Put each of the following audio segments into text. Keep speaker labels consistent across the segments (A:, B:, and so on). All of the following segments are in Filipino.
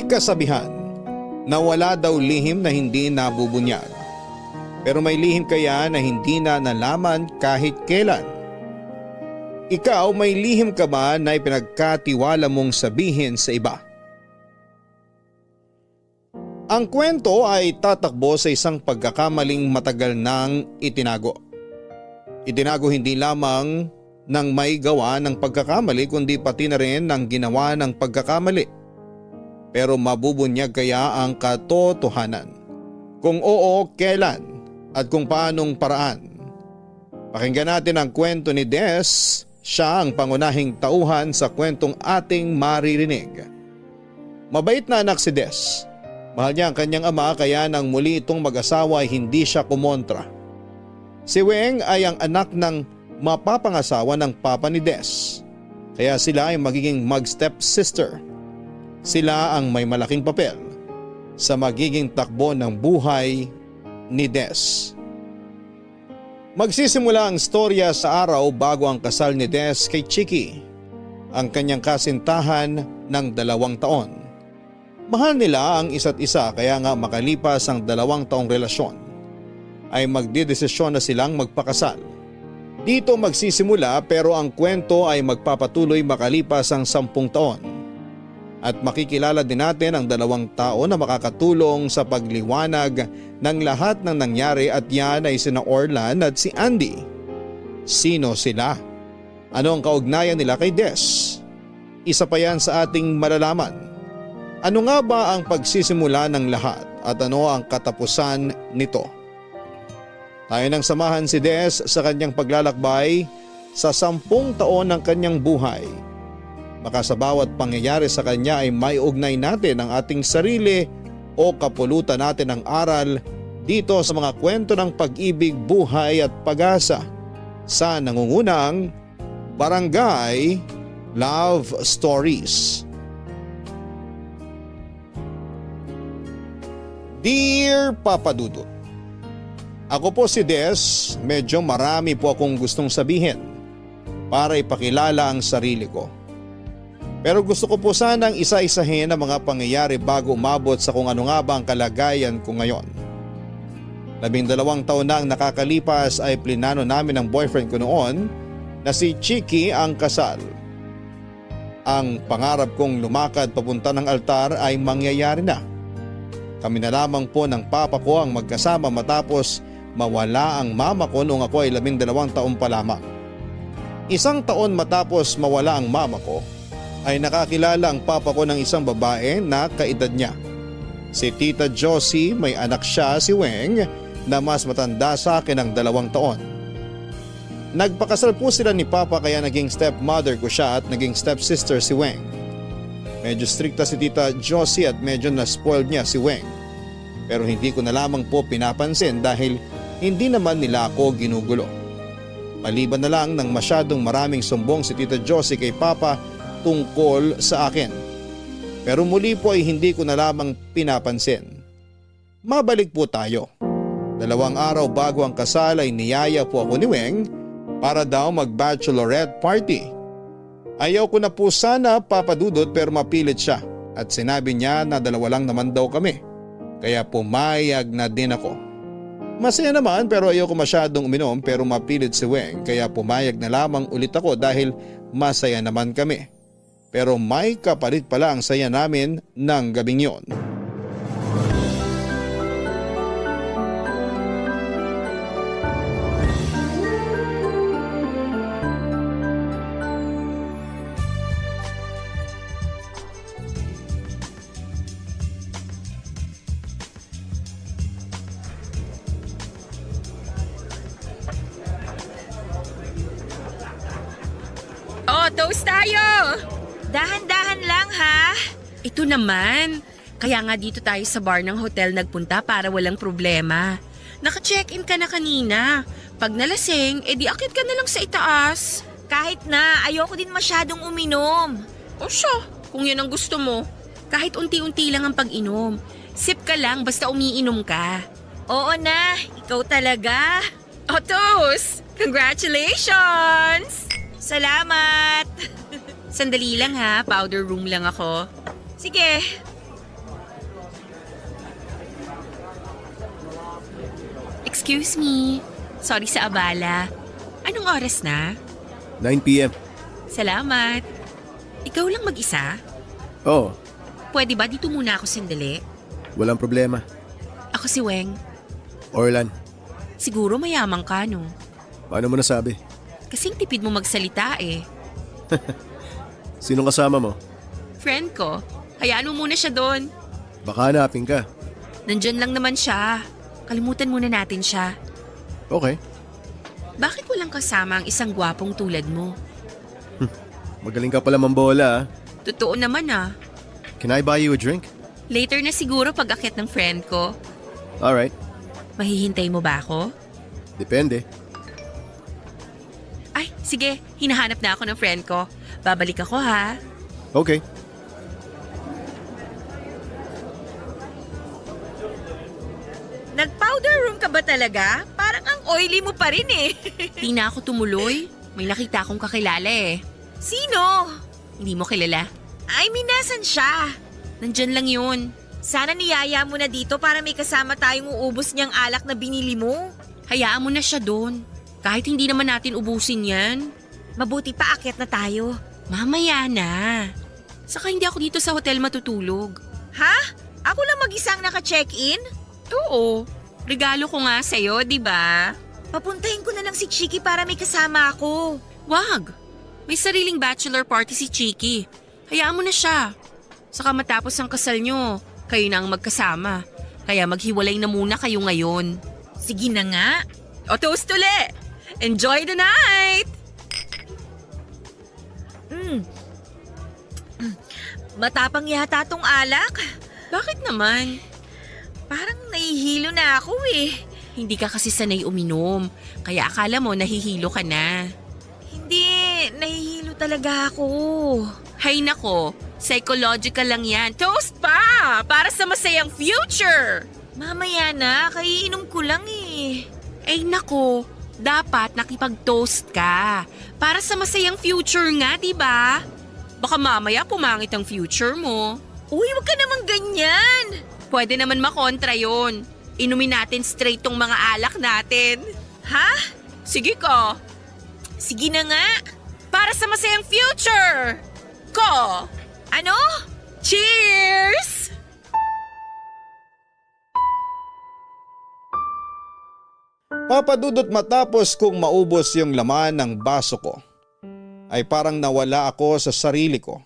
A: kasabihan na wala daw lihim na hindi nabubunyag. Pero may lihim kaya na hindi na nalaman kahit kailan? Ikaw, may lihim ka ba na ipinagkatiwala mong sabihin sa iba? Ang kwento ay tatakbo sa isang pagkakamaling matagal nang itinago. Itinago hindi lamang ng may gawa ng pagkakamali kundi pati na rin ng ginawa ng pagkakamali. Pero mabubunyag kaya ang katotohanan? Kung oo, kailan at kung paanong paraan? Pakinggan natin ang kwento ni Des. Siya ang pangunahing tauhan sa kwentong ating maririnig. Mabait na anak si Des. Mahal niya ang kanyang ama kaya nang muli itong mag-asawa ay hindi siya kumontra. Si Weng ay ang anak ng mapapangasawa ng papa ni Des. Kaya sila ay magiging mag-step-sister. Sila ang may malaking papel sa magiging takbo ng buhay ni Des. Magsisimula ang storya sa araw bago ang kasal ni Des kay Chiki, ang kanyang kasintahan ng 2 taon. Mahal nila ang isa't isa kaya nga makalipas ang 2 taong relasyon ay magdedesisyon na silang magpakasal. Dito magsisimula pero ang kwento ay magpapatuloy makalipas ang 10 taon. At makikilala din natin ang 2 tao na makakatulong sa pagliwanag ng lahat ng nangyari at yan ay sina Orlan at si Andy. Sino sila? Ano ang kaugnayan nila kay Des? Isa pa yan sa ating malalaman. Ano nga ba ang pagsisimula ng lahat at ano ang katapusan nito? Tayo nang samahan si Des sa kanyang paglalakbay sa 10 taon ng kanyang buhay. Baka sa bawat pangyayari sa kanya ay may ugnay natin ang ating sarili o kapulutan natin ang aral dito sa mga kwento ng pag-ibig, buhay at pag-asa sa nangungunang Barangay Love Stories. Dear Papa Dudut, ako po si Des, medyo marami po akong gustong sabihin para ipakilala ang sarili ko. Pero gusto ko po sanang isa-isahin ang mga pangyayari bago umabot sa kung ano nga ba ang kalagayan ko ngayon. 12 taon na ang nakakalipas ay plinano namin ng boyfriend ko noon na si Chiki ang kasal. Ang pangarap kong lumakad papunta ng altar ay mangyayari na. Kami na lamang po ng papa ko ang magkasama matapos mawala ang mama ko noong ako ay 12 taon pa lamang. 1 taon matapos mawala ang mama ko ay nakakilala ang papa ko ng isang babae na kaedad niya. Si Tita Josie, may anak siya si Weng na mas matanda sa akin ng 2 taon. Nagpakasal po sila ni papa kaya naging stepmother ko siya at naging stepsister si Weng. Medyo strikta si Tita Josie at medyo na-spoiled niya si Weng. Pero hindi ko na lamang po pinapansin dahil hindi naman nila ako ginugulo. Maliban na lang ng masyadong maraming sumbong si Tita Josie kay Papa tungkol sa akin. Pero muli po ay hindi ko na lamang pinapansin. Mabalik po tayo. 2 araw bago ang kasal ay niyaya po ako ni Weng para daw mag-bachelorette party. Ayaw ko na po sana, Papa Dudut, pero mapilit siya at sinabi niya na 2 lang naman daw kami. Kaya pumayag na din ako. Masaya naman pero ayoko masyadong uminom pero mapilit si Weng kaya pumayag na lamang ulit ako dahil masaya naman kami. Pero may kapalit pala ang saya namin ng gabing yon.
B: Oh, toast tayo!
C: Dahan-dahan lang ha.
B: Ito naman. Kaya nga dito tayo sa bar ng hotel nagpunta para walang problema. Naka-check-in ka na kanina. Pag nalasing, edi akit ka na lang sa itaas.
C: Kahit na, ayoko din masyadong uminom.
B: O siya, kung yan ang gusto mo. Kahit unti-unti lang ang pag-inom. Sip ka lang basta umiinom ka.
C: Oo na, ikaw talaga.
B: Oh, toast! Congratulations!
C: Salamat.
B: Sandali lang ha, powder room lang ako.
C: Sige.
B: Excuse me. Sorry sa abala. Anong oras na?
D: 9 p.m.
B: Salamat. Ikaw lang mag-isa?
D: Oo,
B: Pwede ba dito muna ako sandali?
D: walang problema.
B: Ako si Weng.
D: Orlan,
B: Siguro mayaman ka, no?
D: paano mo nasabi?
B: Kasing tipid mo magsalita eh.
D: Sinong kasama mo?
B: Friend ko, hayaan mo muna siya doon.
D: Baka hanapin ka.
B: Nandyan lang naman siya. Kalimutan muna natin siya.
D: Okay,
B: Bakit walang kasama ang isang gwapong tulad mo?
D: magaling ka pala mambola ah.
B: Totoo naman ah.
D: Can I buy you a drink?
B: Later na siguro pag akit ng friend ko.
D: Alright,
B: Mahihintay mo ba ako?
D: depende.
B: Ay, sige. Hinahanap na ako ng friend ko. Babalik ako ha.
D: Okay.
C: Nag-powder room ka ba talaga? Parang ang oily mo pa rin eh.
B: Di na ako tumuloy. May nakita akong kakilala eh.
C: Sino?
B: Hindi mo kilala.
C: I mean, nasan siya?
B: Nandyan lang yun.
C: Sana niyaya mo na dito para may kasama tayong uubos niyang alak na binili mo.
B: Hayaan mo na siya doon. Kahit hindi naman natin ubusin yan.
C: Mabuti pa akyat na tayo.
B: Mamaya na. Saka hindi ako dito sa hotel matutulog.
C: Ha? Ako lang mag-isang naka-check-in?
B: Oo. Regalo ko nga sa'yo, di ba?
C: Papuntahin ko na lang si Chiki para may kasama ako.
B: Wag. May sariling bachelor party si Chiki. Hayaan mo na siya. Saka matapos ang kasal nyo, kayo na ang magkasama. Kaya maghiwalay na muna kayo ngayon.
C: Sige na nga.
B: O toast uli! Enjoy the night!
C: Matapang yata tong alak.
B: Bakit naman?
C: Parang nahihilo na ako eh.
B: Hindi ka kasi sanay uminom. Kaya akala mo nahihilo ka na.
C: Hindi, nahihilo talaga ako.
B: Hay nako, psychological lang yan. Toast pa! Para sa masayang future!
C: Mamaya na, kaiinom ko lang eh.
B: Ay nako, dapat nakipag-toast ka. Para sa masayang future nga, di ba? Baka mamaya pumangit ang future mo.
C: Uy, wag ka namang ganyan.
B: Pwede naman makontra yon. Inumin natin straight tong mga alak natin.
C: Ha?
B: Sige ko.
C: Sige na nga.
B: Para sa masayang future! Ko!
C: Ano?
B: Cheers!
A: Papadudot matapos kong maubos yung laman ng baso ko, ay parang nawala ako sa sarili ko.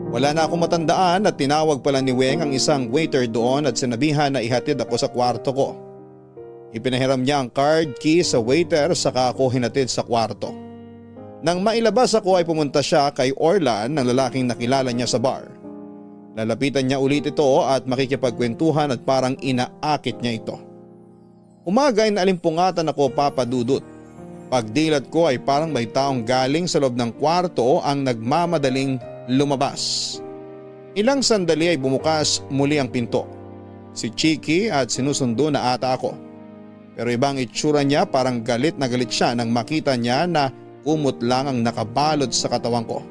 A: Wala na akong matandaan at tinawag pala ni Weng ang isang waiter doon at sinabihan na ihatid ako sa kwarto ko. Ipinahiram niya ang card key sa waiter saka ako hinatid sa kwarto. Nang mailabas ako ay pumunta siya kay Orlan ng lalaking nakilala niya sa bar. Lalapitan niya ulit ito at makikipagkwentuhan at parang inaakit niya ito. Umaga ay naalimpungatan ako, Papadudot. Pagdilat ko ay parang may taong galing sa loob ng kwarto ang nagmamadaling lumabas. Ilang sandali ay bumukas muli ang pinto. Si Chiki at sinusundo na ata ako. Pero ibang itsura niya, parang galit na galit siya nang makita niya na kumot lang ang nakabalot sa katawan ko.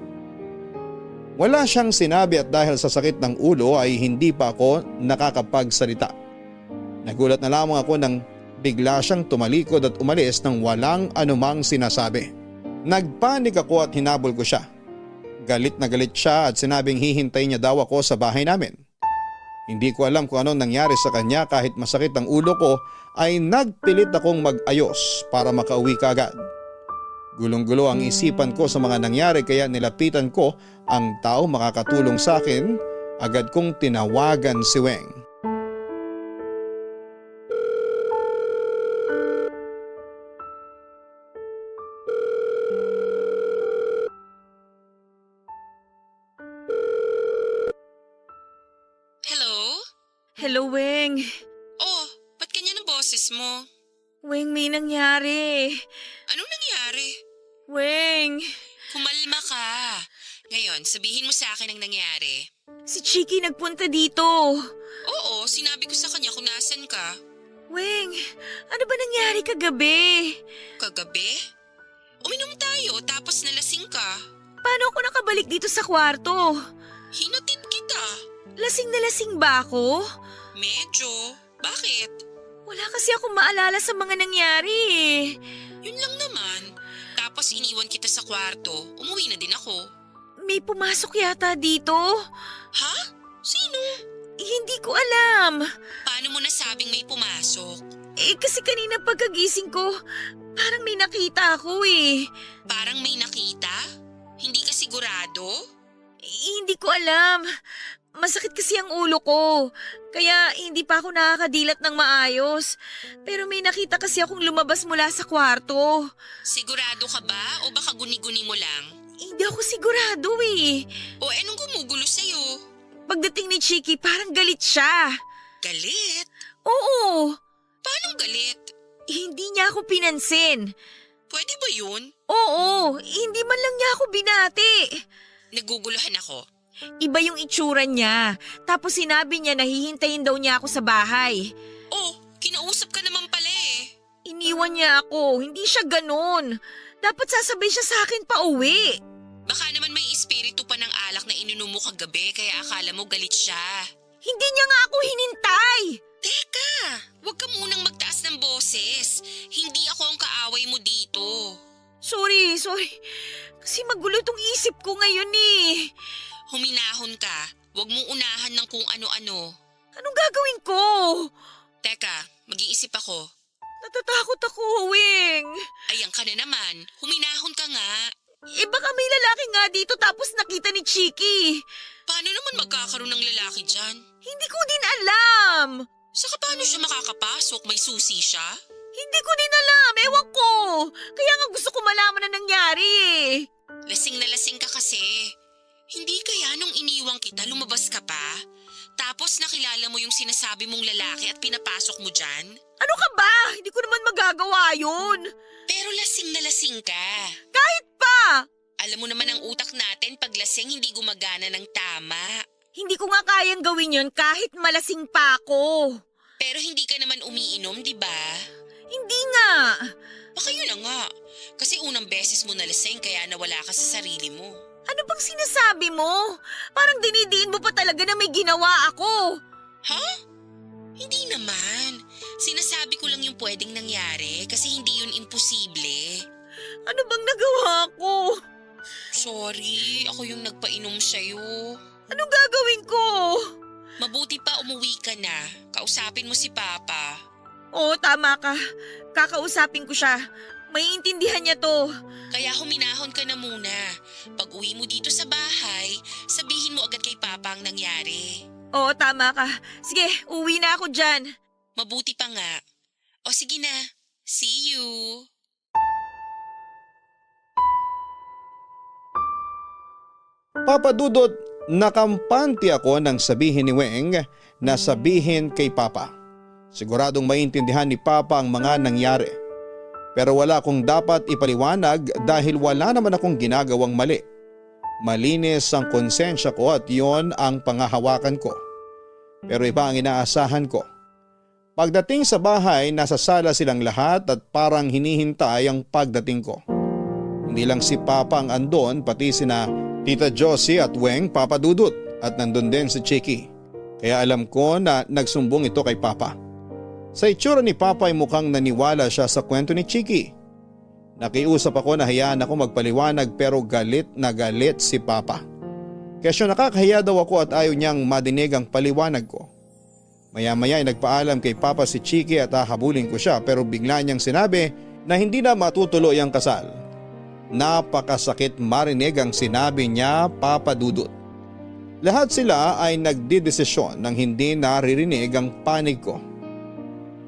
A: Wala siyang sinabi at dahil sa sakit ng ulo ay hindi pa ako nakakapagsalita. Nagulat na lamang ako nang bigla siyang tumalikod at umalis nang walang anumang sinasabi. Nagpanik ako at hinabol ko siya. Galit na galit siya at sinabing hihintay niya daw ako sa bahay namin. Hindi ko alam kung anong nangyari sa kanya, kahit masakit ang ulo ko ay nagpilit akong mag-ayos para makauwi kaagad. Gulong-gulo ang isipan ko sa mga nangyari kaya nilapitan ko ang tao makakatulong sa akin. Agad kong tinawagan si Weng.
B: Hello?
C: Hello, Weng.
B: Oh, ba't ganyan ang boses mo?
C: Weng, may nangyari.
B: Anong nangyari?
C: Weng,
B: Kumalma ka. Ngayon, sabihin mo sa akin ang nangyari.
C: si Chiki nagpunta dito.
B: Oo, sinabi ko sa kanya kung nasan ka.
C: Weng, ano ba nangyari kagabi?
B: Kagabi? Uminom tayo tapos nalasing ka.
C: Paano ako nakabalik dito sa kwarto?
B: Hinatid kita.
C: Lasing na lasing ba ako?
B: Medyo. Bakit?
C: Wala kasi akong maalala sa mga nangyari eh.
B: Yun lang naman. Tapos iniwan kita sa kwarto. Umuwi na din ako.
C: May pumasok yata dito.
B: Ha? Sino?
C: Hindi ko alam.
B: Paano mo nasabing may pumasok?
C: Kasi kanina pagkagising ko, parang may nakita ako eh.
B: Parang may nakita? Hindi ka sigurado?
C: Hindi ko alam. Masakit kasi ang ulo ko. Kaya hindi pa ako nakakadilat ng maayos. Pero may nakita kasi akong lumabas mula sa kwarto.
B: Sigurado ka ba o baka guni-guni mo lang?
C: Hindi ako sigurado eh.
B: O anong gumugulo sa'yo?
C: Pagdating ni Chiki, parang galit siya.
B: Galit?
C: Oo.
B: Paanong galit?
C: Hindi niya ako pinansin.
B: Pwede ba yun?
C: Oo, hindi man lang niya ako binati.
B: Naguguluhan ako.
C: Iba yung itsura niya. Tapos sinabi niya na hihintayin daw niya ako sa bahay.
B: Oh, kinausap ka naman pala eh.
C: Iniwan niya ako, hindi siya ganun. Dapat sasabay siya sa akin pa uwi.
B: Baka naman may espiritu pa ng alak na ininom mo kagabi kaya akala mo galit siya.
C: Hindi niya nga ako hinintay.
B: Teka, huwag ka munang magtaas ng boses. Hindi ako ang kaaway mo dito.
C: Sorry. Kasi magulo tong isip ko ngayon eh.
B: Huminahon ka. Huwag mong unahan ng kung ano-ano.
C: Anong gagawin ko?
B: Teka, mag-iisip ako.
C: Natatakot ako, Wing.
B: Ayan ka na naman. Huminahon ka nga.
C: Baka may lalaki nga dito tapos nakita ni Chiki.
B: Paano naman magkakaroon ng lalaki dyan?
C: Hindi ko din alam.
B: Saka paano siya makakapasok? May susi siya?
C: Hindi ko din alam. Ewan ko. Kaya nga gusto ko malaman na nangyari eh.
B: Lasing na lasing ka kasi. Hindi kaya nung iniwang kita, lumabas ka pa? Tapos nakilala mo yung sinasabi mong lalaki at pinapasok mo dyan?
C: Ano ka ba? Hindi ko naman magagawa yun.
B: Pero lasing na lasing ka.
C: Kahit pa.
B: Alam mo naman ang utak natin pag lasing hindi gumagana ng tama.
C: Hindi ko nga kayang gawin yun kahit malasing pa ako.
B: Pero hindi ka naman umiinom, di ba?
C: Hindi nga.
B: Baka yun na nga. Kasi unang beses mo nalasing kaya nawala ka sa sarili mo.
C: Ano bang sinasabi mo? Parang dinidiin mo pa talaga na may ginawa ako.
B: Ha? Hindi naman. Sinasabi ko lang yung pwedeng nangyari kasi hindi yun imposible.
C: Ano bang nagawa ko?
B: Sorry, ako yung nagpainom sa'yo.
C: Anong gagawin ko?
B: Mabuti pa umuwi ka na. Kausapin mo si Papa.
C: Oo, tama ka. Kakausapin ko siya. Maiintindihan niya to.
B: Kaya huminahon ka na muna. Pag uwi mo dito sa bahay, sabihin mo agad kay Papa ang nangyari.
C: Oo, tama ka. Sige, uwi na ako dyan.
B: Mabuti pa nga. O sige na. See you.
A: Papa Dudut, nakampante ako nang sabihin ni Weng na sabihin kay Papa. Siguradong maintindihan ni Papa ang mga nangyari. Pero wala akong dapat ipaliwanag dahil wala naman akong ginagawang mali. Malinis ang konsensya ko at yon ang pangahawakan ko. Pero iba ang inaasahan ko. Pagdating sa bahay, nasa sala silang lahat at parang hinihintay ang pagdating ko. Hindi lang si Papa ang andon, pati sina Tita Josie at Weng, Papa Dudut, at nandun din si Chiki. Kaya alam ko na nagsumbong ito kay Papa. Sa itsura ni Papa ay mukhang naniwala siya sa kwento ni Chiki. Nakiusap ako na hayaan ako magpaliwanag pero galit na galit si Papa. Kaya siya nakakahiya daw ako at ayaw niyang madinig ang paliwanag ko. Maya-maya ay nagpaalam kay Papa si Chiki at hahabulin ko siya pero bigla niyang sinabi na hindi na matutuloy ang kasal. Napakasakit marinig ang sinabi niya, Papa Dudut. Lahat sila ay nagdidesisyon nang hindi naririnig ang panig ko.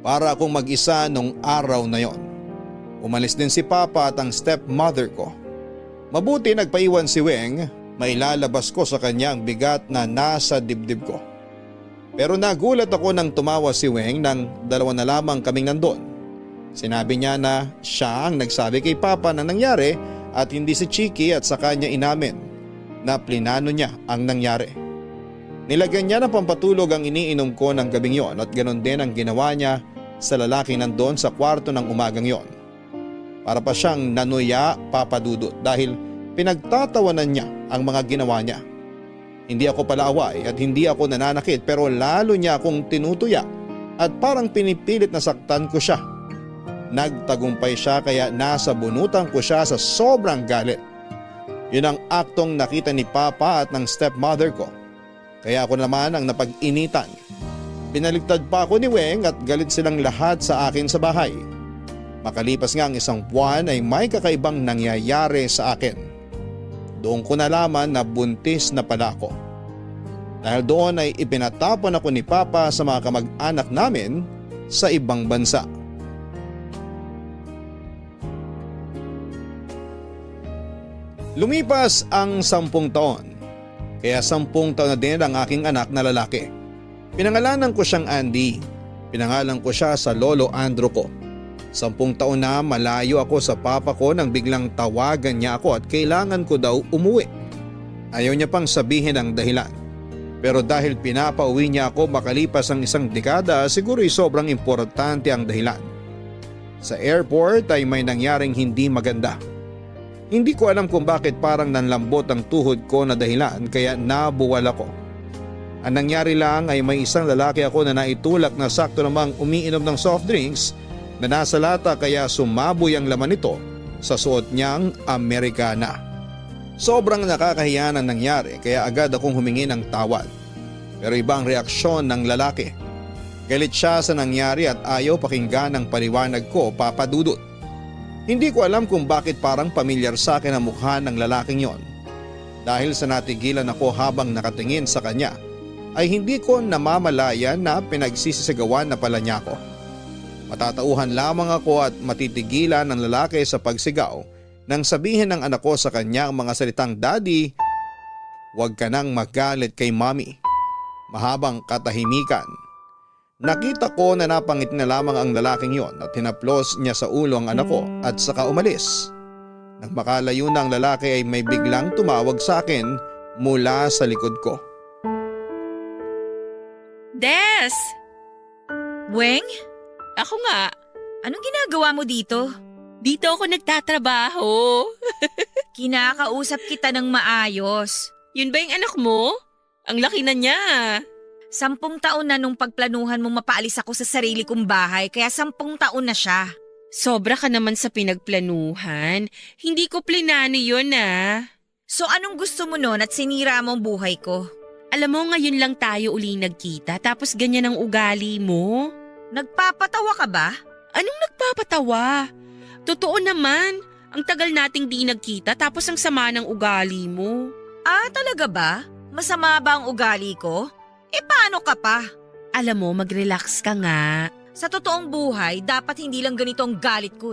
A: Para akong mag-isa nung araw na yon. Umalis din si Papa at ang stepmother ko. Mabuti nagpaiwan si Weng, mailalabas ko sa kanya ang bigat na nasa dibdib ko. Pero nagulat ako nang tumawa si Weng nang dalawa na lamang kaming nandun. Sinabi niya na siya ang nagsabi kay Papa na nangyari at hindi si Chiki at sa kanya inamin na plinano niya ang nangyari. Nilagyan niya ng pampatulog ang iniinom ko ng gabing yon at ganon din ang ginawa niya sa lalaki nandun sa kwarto ng umagang yon. Para pa siyang nanuya, Papa Dudut, dahil pinagtatawanan niya ang mga ginawa niya. Hindi ako palaaway at hindi ako nananakit pero lalo niya akong tinutuya at parang pinipilit na saktan ko siya. Nagtagumpay siya kaya nasa bunutan ko siya sa sobrang galit. Yun ang aktong nakita ni Papa at ng stepmother ko. Kaya ako naman ang napag-initan. Binaligtad pa ako ni Weng at galit silang lahat sa akin sa bahay. Makalipas nga ang isang buwan ay may kakaibang nangyayari sa akin. Doon ko nalaman na buntis na pala ako. Dahil doon ay ipinatapon ako ni Papa sa mga kamag-anak namin sa ibang bansa. Lumipas ang 10 taon, kaya 10 taon na din ang aking anak na lalaki. Pinangalanan ko siyang Andy, pinangalan ko siya sa lolo Andrew ko. 10 taon na malayo ako sa papa ko nang biglang tawagan niya ako at kailangan ko daw umuwi. Ayaw niya pang sabihin ang dahilan. Pero dahil pinapauwi niya ako makalipas ang 1 dekada, siguro'y sobrang importante ang dahilan. Sa airport ay may nangyaring hindi maganda. Hindi ko alam kung bakit parang nanlambot ang tuhod ko na dahilan kaya nabuwal ako. Ang nangyari lang ay may isang lalaki ako na naitulak na sakto namang umiinom ng soft drinks na nasa lata kaya sumaboy ang laman nito sa suot niyang Americana. Sobrang nakakahiya ang nangyari kaya agad akong humingi ng tawad. Pero iba ang reaksyon ng lalaki. Galit siya sa nangyari at ayaw pakinggan ang paliwanag ko, Papa Dudut. Hindi ko alam kung bakit parang pamilyar sa akin ang mukha ng lalaking yon. Dahil sa natigilan ako habang nakatingin sa kanya, ay hindi ko namamalayan na pinagsisisigawan na pala niya ako. Matatauhan lamang ako at matitigilan ng lalaki sa pagsigaw nang sabihin ng anak ko sa kanya ang mga salitang, "Daddy, huwag ka nang magalit kay Mommy." Mahabang katahimikan. Nakita ko na napangiti na lamang ang lalaking yon at hinaplos niya sa ulo ang anak ko at saka umalis. Nang makalayo na ang lalaki ay may biglang tumawag sa akin mula sa likod ko.
B: Des!
C: Weng,
B: Ako nga.
C: anong ginagawa mo dito?
B: Dito ako nagtatrabaho.
C: Kinakausap kita ng maayos.
B: Yun ba yung anak mo? Ang laki na niya.
C: 10 taon na nung pagplanuhan mong mapaalis ako sa sarili kong bahay, kaya 10 taon na siya.
B: Sobra ka naman sa pinagplanuhan. Hindi ko plinano yun
C: So anong gusto mo nun at sinira mo ang buhay ko?
B: Alam mo ngayon lang tayo uli nagkita tapos ganyan ang ugali mo.
C: Nagpapatawa ka ba?
B: Anong nagpapatawa? Totoo naman. Ang tagal nating di nagkita tapos ang sama ng ugali mo.
C: Ah, talaga ba? Masama ba ang ugali ko? Paano ka pa?
B: Alam mo, mag-relax ka nga.
C: Sa totoong buhay, dapat hindi lang ganito ang galit ko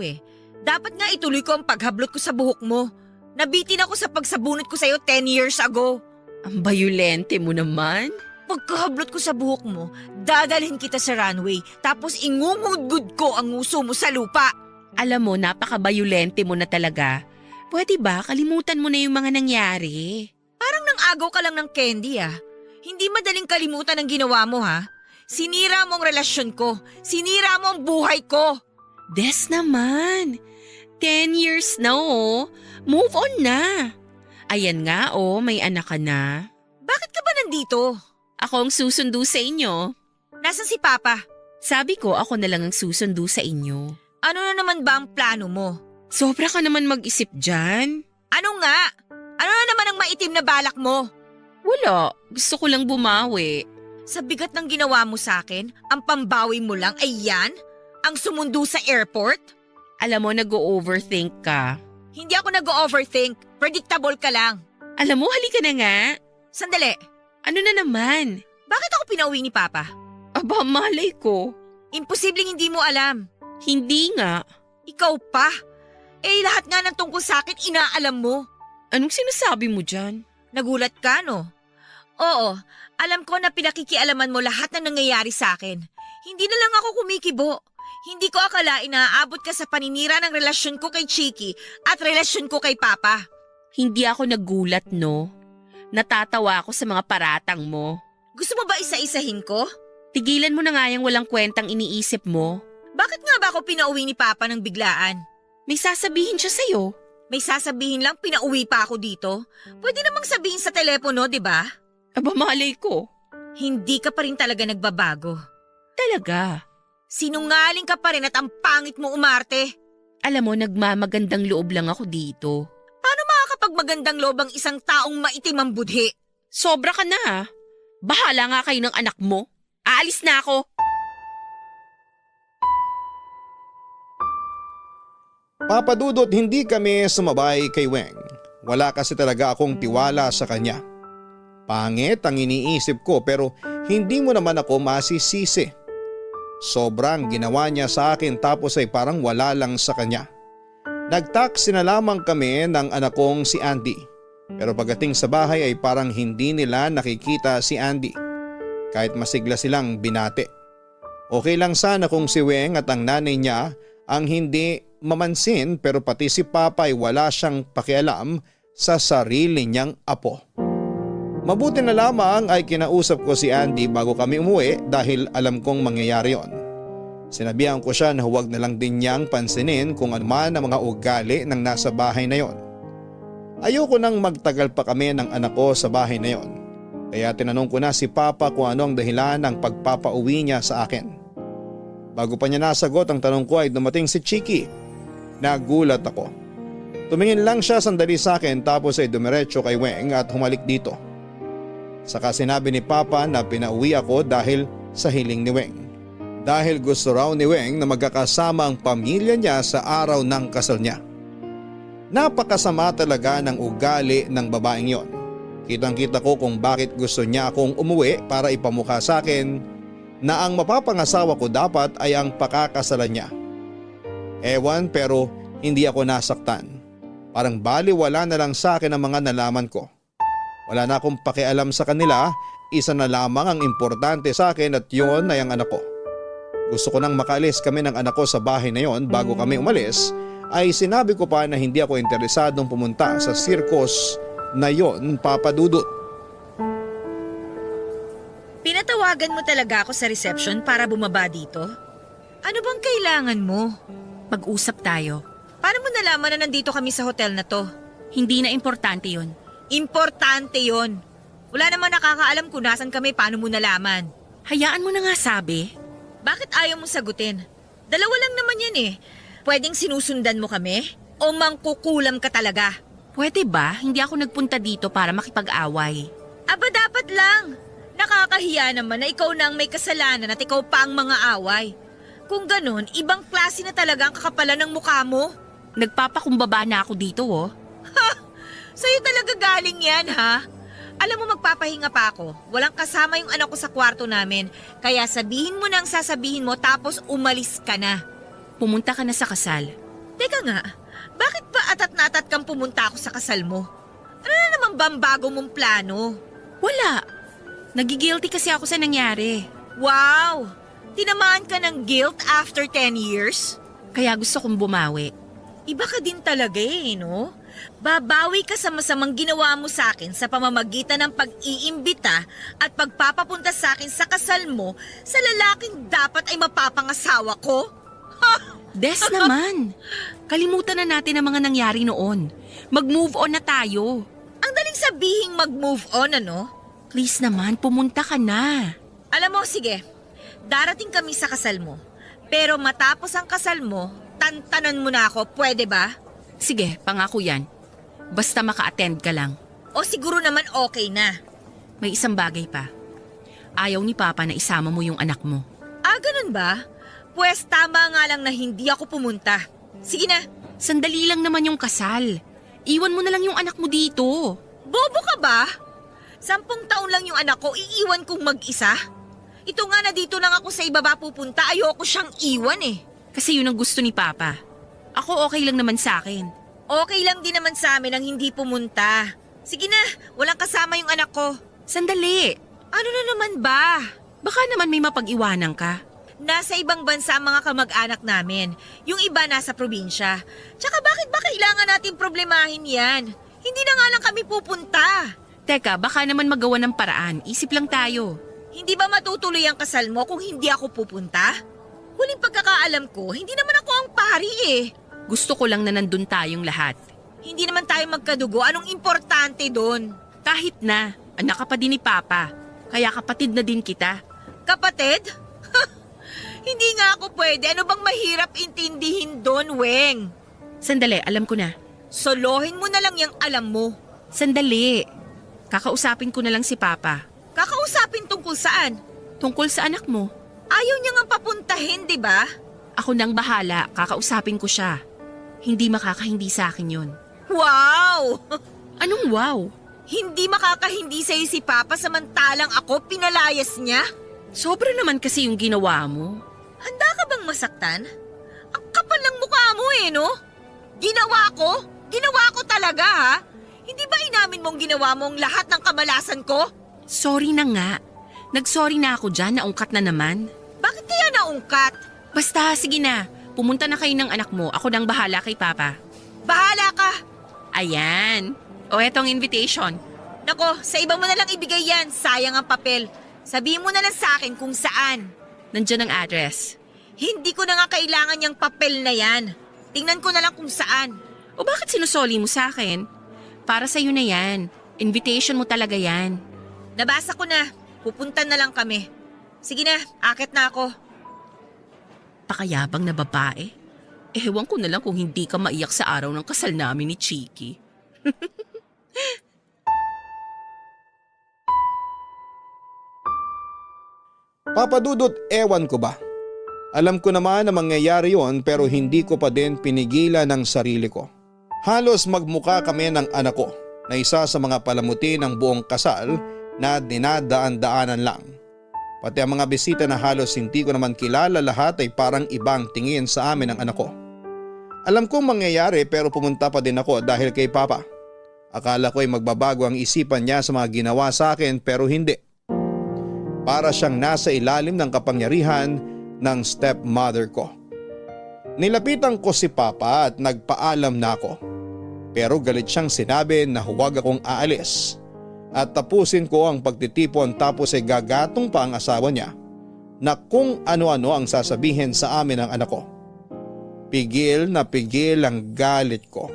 C: Dapat nga ituloy ko ang paghablot ko sa buhok mo. Nabitin ako sa pagsabunot ko sa'yo 10 years ago.
B: Ang bayulente mo naman.
C: Pagkahablot ko sa buhok mo, dadalhin kita sa runway tapos ingungudgud ko ang nguso mo sa lupa.
B: Alam mo, napaka-bayulente mo na talaga. Pwede ba kalimutan mo na yung mga nangyari?
C: Parang nang-agaw ka lang ng candy Hindi madaling kalimutan ang ginawa mo Sinira mo ang relasyon ko. Sinira mo ang buhay ko.
B: Des naman. 10 years na Move on na. Ayan nga may anak ka na.
C: Bakit ka ba nandito?
B: Ako ang susundo sa inyo.
C: Nasaan si Papa?
B: Sabi ko ako na lang ang susundo sa inyo.
C: Ano na naman ba ang plano mo?
B: Sobra ka naman mag-isip dyan.
C: Ano nga? Ano na naman ang maitim na balak mo?
B: Wala. Gusto ko lang bumawi.
C: Sa bigat ng ginawa mo sa akin, ang pambawi mo lang ay yan? Ang sumundo sa airport?
B: Alam mo, nag-o-overthink ka.
C: Hindi ako nag-overthink. Predictable ka lang.
B: Alam mo, halika na nga.
C: Sandali.
B: Ano na naman?
C: Bakit ako pinauwi ni Papa?
B: Aba, malay ko.
C: Imposibleng hindi mo alam.
B: Hindi nga.
C: Ikaw pa. Lahat nga ng tungkol sa akin inaalam mo.
B: Anong sinasabi mo dyan?
C: Nagulat ka, no? Oo, alam ko na pinakikialaman mo lahat na nangyayari sa akin. Hindi na lang ako kumikibo. Hindi ko akalain na aabot ka sa paninira ng relasyon ko kay Chiki at relasyon ko kay Papa.
B: Hindi ako nagulat, no? Natatawa ako sa mga paratang mo.
C: Gusto mo ba isa-isahin ko?
B: Tigilan mo na nga yung walang kwentang iniisip mo.
C: Bakit nga ba ako pinauwi ni Papa ng biglaan?
B: May sasabihin siya sa'yo.
C: May sasabihin lang pinauwi pa ako dito? Pwede namang sabihin sa telepono, di ba?
B: Aba, malay ko.
C: Hindi ka pa rin talaga nagbabago.
B: Talaga.
C: Sinungaling ka pa rin at ang pangit mo umarte.
B: Alam mo, nagmamagandang loob lang ako dito.
C: Paano makakapagmagandang loob ang isang taong maitim ang budhi?
B: Sobra ka na ha. Bahala nga kayo ng anak mo. Aalis na ako.
A: Papa Dudut, hindi kami sumabay kay Weng. Wala kasi talaga akong tiwala sa kanya. Pangit ang iniisip ko pero hindi mo naman ako masisisi. Sobrang ginawa niya sa akin tapos ay parang wala lang sa kanya. Nag-taxi na lamang kami ng anak kong si Andy. Pero pagdating sa bahay ay parang hindi nila nakikita si Andy. Kahit masigla silang binate. Okay lang sana kung si Weng at ang nanay niya ang hindi mamansin pero pati si Papa ay wala siyang pakialam sa sarili niyang apo. Mabuti na lamang ay kinausap ko si Andy bago kami umuwi dahil alam kong mangyayari yon. Sinabihan ko siya na huwag na lang din niyang pansinin kung ano man ang mga ugali ng nasa bahay na yon. Ayoko nang magtagal pa kami ng anak ko sa bahay na yon. Kaya tinanong ko na si Papa kung ano ang dahilan ng pagpapauwi niya sa akin. Bago pa niya nasagot ang tanong ko ay dumating si Chiki. Nagulat ako. Tumingin lang siya sandali sa akin tapos ay dumiretso kay Weng at humalik dito. Saka sinabi ni Papa na pinauwi ako dahil sa hiling ni Weng. Dahil gusto raw ni Weng na magkakasama ang pamilya niya sa araw ng kasal niya. Napakasama talaga ng ugali ng babaeng yon. Kitang-kita ko kung bakit gusto niya akong umuwi para ipamukha sa akin na ang mapapangasawa ko dapat ay ang pakakasalan niya. Ewan pero hindi ako nasaktan. Parang baliwala na lang sa akin ang mga nalaman ko. Wala na akong pakialam sa kanila, isa na lamang ang importante sa akin at yun ay ang anak ko. Gusto ko nang makaalis kami ng anak ko sa bahay na yon bago kami umalis ay sinabi ko pa na hindi ako interesadong pumunta sa circus na yon, Papa Dudut.
C: Pinatawagan mo talaga ako sa reception para bumaba dito? Ano bang kailangan mo?
B: Mag-usap tayo.
C: Paano mo nalaman na nandito kami sa hotel na to?
B: Hindi na importante yon.
C: Importante yon. Wala naman nakakaalam kung nasan kami, paano mo nalaman?
B: Hayaan mo na nga sabi.
C: Bakit ayaw mo sagutin? Dalawa lang naman yan eh. Pwedeng sinusundan mo kami? O mangkukulam ka talaga?
B: Pwede ba? Hindi ako nagpunta dito para makipag-away.
C: Aba dapat lang. Nakakahiya naman na ikaw na ang may kasalanan at ikaw pa ang mga away. Kung ganun, ibang klase na talaga ang kakapalan ng mukha mo.
B: Nagpapakumbaba na ako dito oh.
C: Sa'yo talaga galing yan, ha? Alam mo, magpapahinga pa ako. Walang kasama yung anak ko sa kwarto namin. Kaya sabihin mo na ang sasabihin mo tapos umalis ka na.
B: Pumunta ka na sa kasal.
C: Teka nga, bakit ba atat na atat kang pumunta ako sa kasal mo? Ano na naman ba ang bago mong plano?
B: Wala. Nagigilty kasi ako sa nangyari.
C: Wow! Tinamaan ka ng guilt after 10 years?
B: Kaya gusto kong bumawi.
C: Iba ka din talaga eh, no? Babawi ka sa masamang ginawa mo sa akin sa pamamagitan ng pag-iimbita at pagpapapunta sa akin sa kasal mo sa lalaking dapat ay mapapangasawa ko?
B: Des naman. Kalimutan na natin ang mga nangyari noon. Mag-move on na tayo.
C: Ang daling sabihing mag-move on, ano?
B: Please naman, pumunta ka na.
C: Alam mo, sige. Darating kami sa kasal mo. Pero matapos ang kasal mo, tantanan mo na ako, pwede ba?
B: Sige, pangako yan. Basta maka-attend ka lang.
C: O siguro naman okay na.
B: May isang bagay pa. Ayaw ni Papa na isama mo yung anak mo.
C: Ah, ganun ba? Pwes tama nga lang na hindi ako pumunta. Sige na.
B: Sandali lang naman yung kasal. Iwan mo na lang yung anak mo dito.
C: Bobo ka ba? 10 taon lang yung anak ko, iiwan kong mag-isa? Ito nga na dito lang ako sa ibaba pupunta, ayoko siyang iwan eh.
B: Kasi yun ang gusto ni Papa. Ako okay lang naman sa akin.
C: Okay lang din naman sa amin ang hindi pumunta. Sige na, walang kasama yung anak ko.
B: Sandali.
C: Ano na naman ba?
B: Baka naman may mapag-iwanan ka.
C: Nasa ibang bansa ang mga kamag-anak namin. Yung iba nasa probinsya. Tsaka bakit ba kailangan natin problemahin yan? Hindi na nga lang kami pupunta.
B: Teka, baka naman magawa ng paraan. Isip lang tayo.
C: Hindi ba matutuloy ang kasal mo kung hindi ako pupunta? Huling pagkakaalam ko, hindi naman ako ang pari eh.
B: Gusto ko lang na nandun tayong lahat.
C: Hindi naman tayo magkadugo. Anong importante doon?
B: Kahit na, anak ka pa din ni Papa. Kaya kapatid na din kita.
C: Kapatid? Hindi nga ako pwede. Ano bang mahirap intindihin doon, Weng?
B: Sandali, alam ko na.
C: Solohin mo na lang yung alam mo.
B: Sandali. Kakausapin ko na lang si Papa.
C: Kakausapin tungkol saan?
B: Tungkol sa anak mo.
C: Ayaw niya nga papuntahin, di ba?
B: Ako nang bahala, kakausapin ko siya. Hindi makakahindi sa akin yun.
C: Wow!
B: Anong wow?
C: Hindi makakahindi sa'yo si Papa samantalang ako pinalayas niya?
B: Sobra naman kasi yung ginawa mo.
C: Handa ka bang masaktan? Ang kapal ng mukha mo no? Ginawa ko? Ginawa ko talaga ha? Hindi ba inamin mong ginawa mo ang lahat ng kamalasan ko?
B: Sorry na nga. Nagsorry na ako dyan, naungkat na naman.
C: Bakit kaya naungkat?
B: Basta, sige na. Pumunta na kayo ng anak mo. Ako nang bahala kay Papa.
C: Bahala ka!
B: Ayan. O etong invitation.
C: Nako, sa iba mo na lang ibigay yan. Sayang ang papel. Sabihin mo na lang sa akin kung saan.
B: Nandiyan ang address.
C: Hindi ko na nga kailangan yung papel na yan. Tingnan ko na lang kung saan.
B: O bakit sinusoli mo sa akin? Para sa'yo na yan. Invitation mo talaga yan.
C: Nabasa ko na. Pupunta na lang kami. Sige na, akit na ako.
B: Pakayabang na babae. Ewan ko na lang kung hindi ka maiyak sa araw ng kasal namin ni Chiki.
A: Papa Dudut, ewan ko ba? Alam ko naman na mangyayari yon pero hindi ko pa din pinigilan ng sarili ko. Halos magmukha kami ng anak ko na isa sa mga palamuti ng buong kasal na dinadaan-daanan lang. Pati ang mga bisita na halos hindi ko naman kilala lahat ay parang ibang tingin sa amin ng anak ko. Alam kong mangyayari pero pumunta pa din ako dahil kay Papa. Akala ko ay magbabago ang isipan niya sa mga ginawa sa akin pero hindi. Para siyang nasa ilalim ng kapangyarihan ng stepmother ko. Nilapitan ko si Papa at nagpaalam na ako. Pero galit siyang sinabi na huwag akong aalis. At tapusin ko ang pagtitipon tapos ay gagatong pa ang asawa niya na kung ano-ano ang sasabihin sa amin ng anak ko. Pigil na pigil ang galit ko.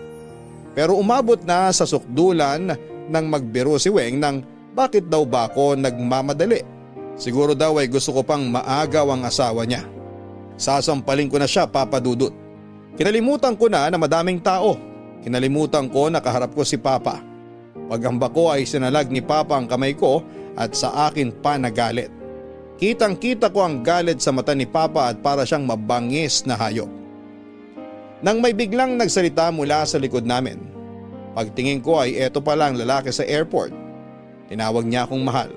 A: Pero umabot na sa sukdulan nang magbiro si Weng ng bakit daw ba ako nagmamadali. Siguro daw ay gusto ko pang maagaw ang asawa niya. Sasampalin ko na siya, Papa Dudut. Kinalimutan ko na madaming tao. Kinalimutan ko na kaharap ko si Papa. Paghamba ko ay sinalag ni Papa ang kamay ko at sa akin pa nagalit. Kitang-kita ko ang galit sa mata ni Papa at para siyang mabangis na hayop. Nang may biglang nagsalita mula sa likod namin. Pagtingin ko ay eto pala ang lalaki sa airport. Tinawag niya akong mahal.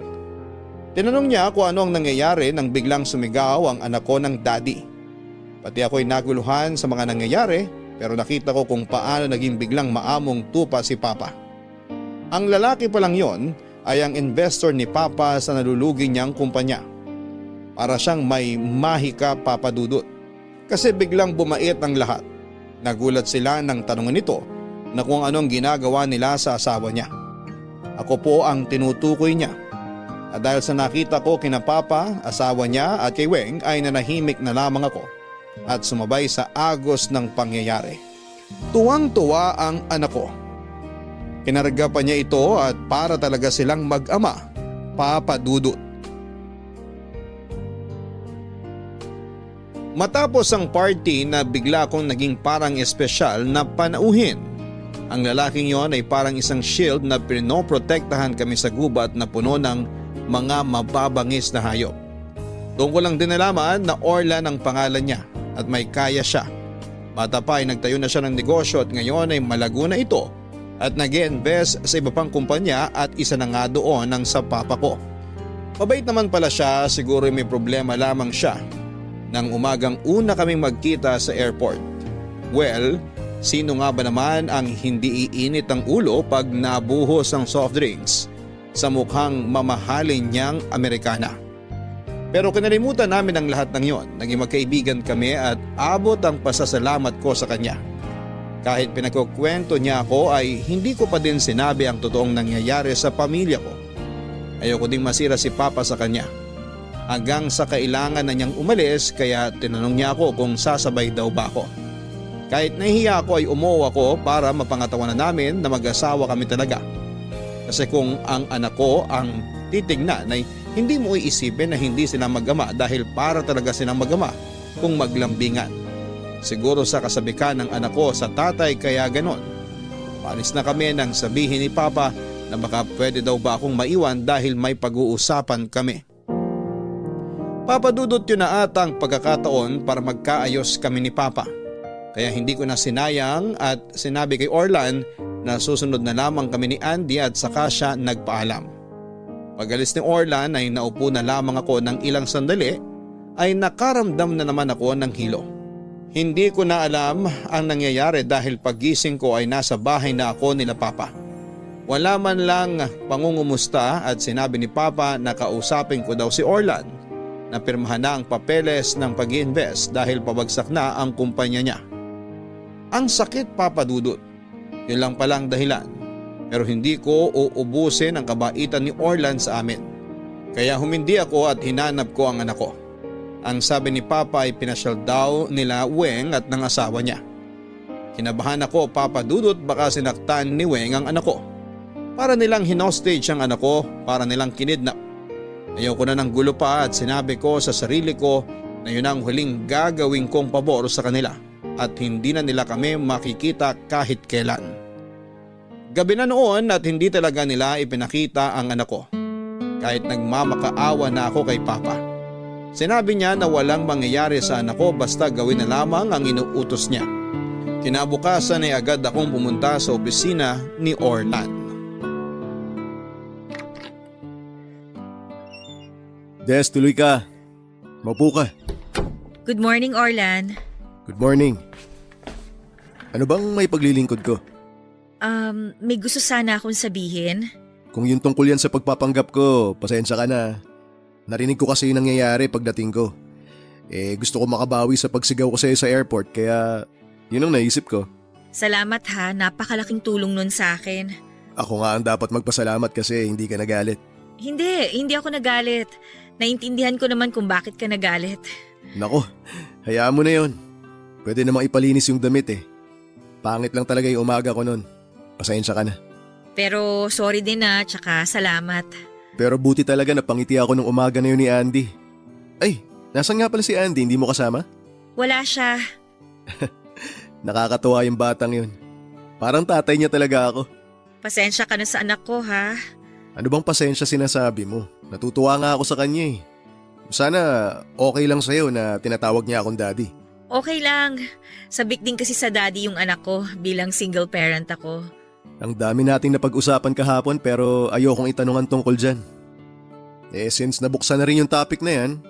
A: Tinanong niya kung ano ang nangyayari nang biglang sumigaw ang anak ko ng daddy. Pati ako'y naguluhan sa mga nangyayari pero nakita ko kung paano naging biglang maamong tupa si Papa. Ang lalaki pa lang yon ay ang investor ni Papa sa nalulugi niyang kumpanya. Para siyang may mahika, Papa Dudut. Kasi biglang bumait ang lahat. Nagulat sila nang tanungan nito na kung anong ginagawa nila sa asawa niya. Ako po ang tinutukoy niya. At dahil sa nakita ko kina Papa, asawa niya at kay Weng ay nanahimik na lamang ako at sumabay sa agos ng pangyayari. Tuwang-tuwa ang anak ko. Kinarga pa niya ito at para talaga silang mag-ama, Papa Dudut. Matapos ang party na bigla kong naging parang espesyal na panauhin. Ang lalaking yon ay parang isang shield na pinoprotektahan kami sa gubat na puno ng mga mababangis na hayop. Doon ko lang din nalaman na Orlan ang pangalan niya at may kaya siya. Bata pa ay nagtayo na siya ng negosyo at ngayon ay malago na ito at nag-invest sa iba pang kumpanya at isa na nga doon ang sa papa ko. Mabait naman pala siya, siguro may problema lamang siya. Nang umagang una kaming magkita sa airport. Well, sino nga ba naman ang hindi iinit ang ulo pag nabuhos ang soft drinks sa mukhang mamahalin niyang Amerikana? Pero kinalimutan namin ang lahat ng yon. Naging magkaibigan kami at abot ang pasasalamat ko sa kanya. Kahit pinagkukwento niya ako ay hindi ko pa din sinabi ang totoong nangyayari sa pamilya ko. Ayoko ding masira si Papa sa kanya. Hanggang sa kailangan na niyang umalis kaya tinanong niya ako kung sasabay daw ba ako. Kahit nahihiya ako ay umuo ako para mapangatawanan namin na mag-asawa kami talaga. Kasi kung ang anak ko ang titignan ay Hindi mo iisipin na hindi sila mag-ama dahil para talaga silang mag-ama kung maglambingan. Siguro sa kasabikan ng anak ko sa tatay kaya ganon. Panis na kami nang sabihin ni Papa na baka pwede daw ba akong maiwan dahil may pag-uusapan kami. Papadudot yun na ata ang pagkakataon para magkaayos kami ni Papa. Kaya hindi ko na sinayang at sinabi kay Orlan na susunod na lamang kami ni Andy at saka siya nagpaalam. Pag-alis ni Orlan ay naupo na lamang ako ng ilang sandali ay nakaramdam na naman ako ng hilo. Hindi ko na alam ang nangyayari dahil paggising ko ay nasa bahay na ako nila Papa. Wala man lang pangungumusta at sinabi ni Papa na kausapin ko daw si Orlan na pirmahan na ang papeles ng pag-i-invest dahil pabagsak na ang kumpanya niya. Ang sakit, Papa Dudut. Yun lang palang dahilan. Pero hindi ko uubusin ang kabaitan ni Orlan sa amin. Kaya humindi ako at hinanap ko ang anak ko. Ang sabi ni Papa ay pinasyal daw nila Weng at ng asawa niya. Kinabahan ako, Papa Dudut, baka sinaktan ni Weng ang anak ko. Para nilang hinostage ang anak ko, para nilang kinidnap. Ayoko na ng gulo pa at sinabi ko sa sarili ko na yun ang huling gagawin kong pabor sa kanila at hindi na nila kami makikita kahit kailan. Gabi na noon at hindi talaga nila ipinakita ang anak ko. Kahit nagmamakaawa na ako kay Papa. Sinabi niya na walang mangyayari sa anak ko basta gawin na lamang ang inuutos niya. Kinabukasan ay agad akong pumunta sa opisina ni Orlan.
D: Des, tuloy ka. Maupo ka.
C: Good morning, Orlan.
D: Good morning. Ano bang may paglilingkod ko?
C: May gusto sana akong sabihin.
D: Kung yung tungkol yan sa pagpapanggap ko, pasensya ka na. Narinig ko kasi yung nangyayari pagdating ko. Gusto ko makabawi sa pagsigaw ko sa'yo sa airport kaya yun ang naisip ko.
C: Salamat ha, napakalaking tulong nun sa akin.
D: Ako nga ang dapat magpasalamat kasi hindi ka nagalit.
C: Hindi ako nagalit. Naintindihan ko naman kung bakit ka nagalit.
D: Nako, hayaan mo na yun. Pwede namang ipalinis yung damit eh. Pangit lang talaga yung umaga ko nun. Pasensya ka na.
C: Pero sorry din na, tsaka salamat.
D: Pero buti talaga napangiti ako nung umaga na yun ni Andy. Ay, nasan nga pala si Andy? Hindi mo kasama?
C: Wala siya.
D: Nakakatuwa yung batang yun. Parang tatay niya talaga ako.
C: Pasensya ka na sa anak ko ha.
D: Ano bang pasensya sinasabi mo? Natutuwa nga ako sa kanya eh. Sana okay lang sa'yo na tinatawag niya akong daddy.
C: Okay lang. Sabik din kasi sa daddy yung anak ko bilang single parent ako.
D: Ang dami nating napag-usapan kahapon pero ayokong itanungan tungkol dyan. Since nabuksan na rin yung topic na yan,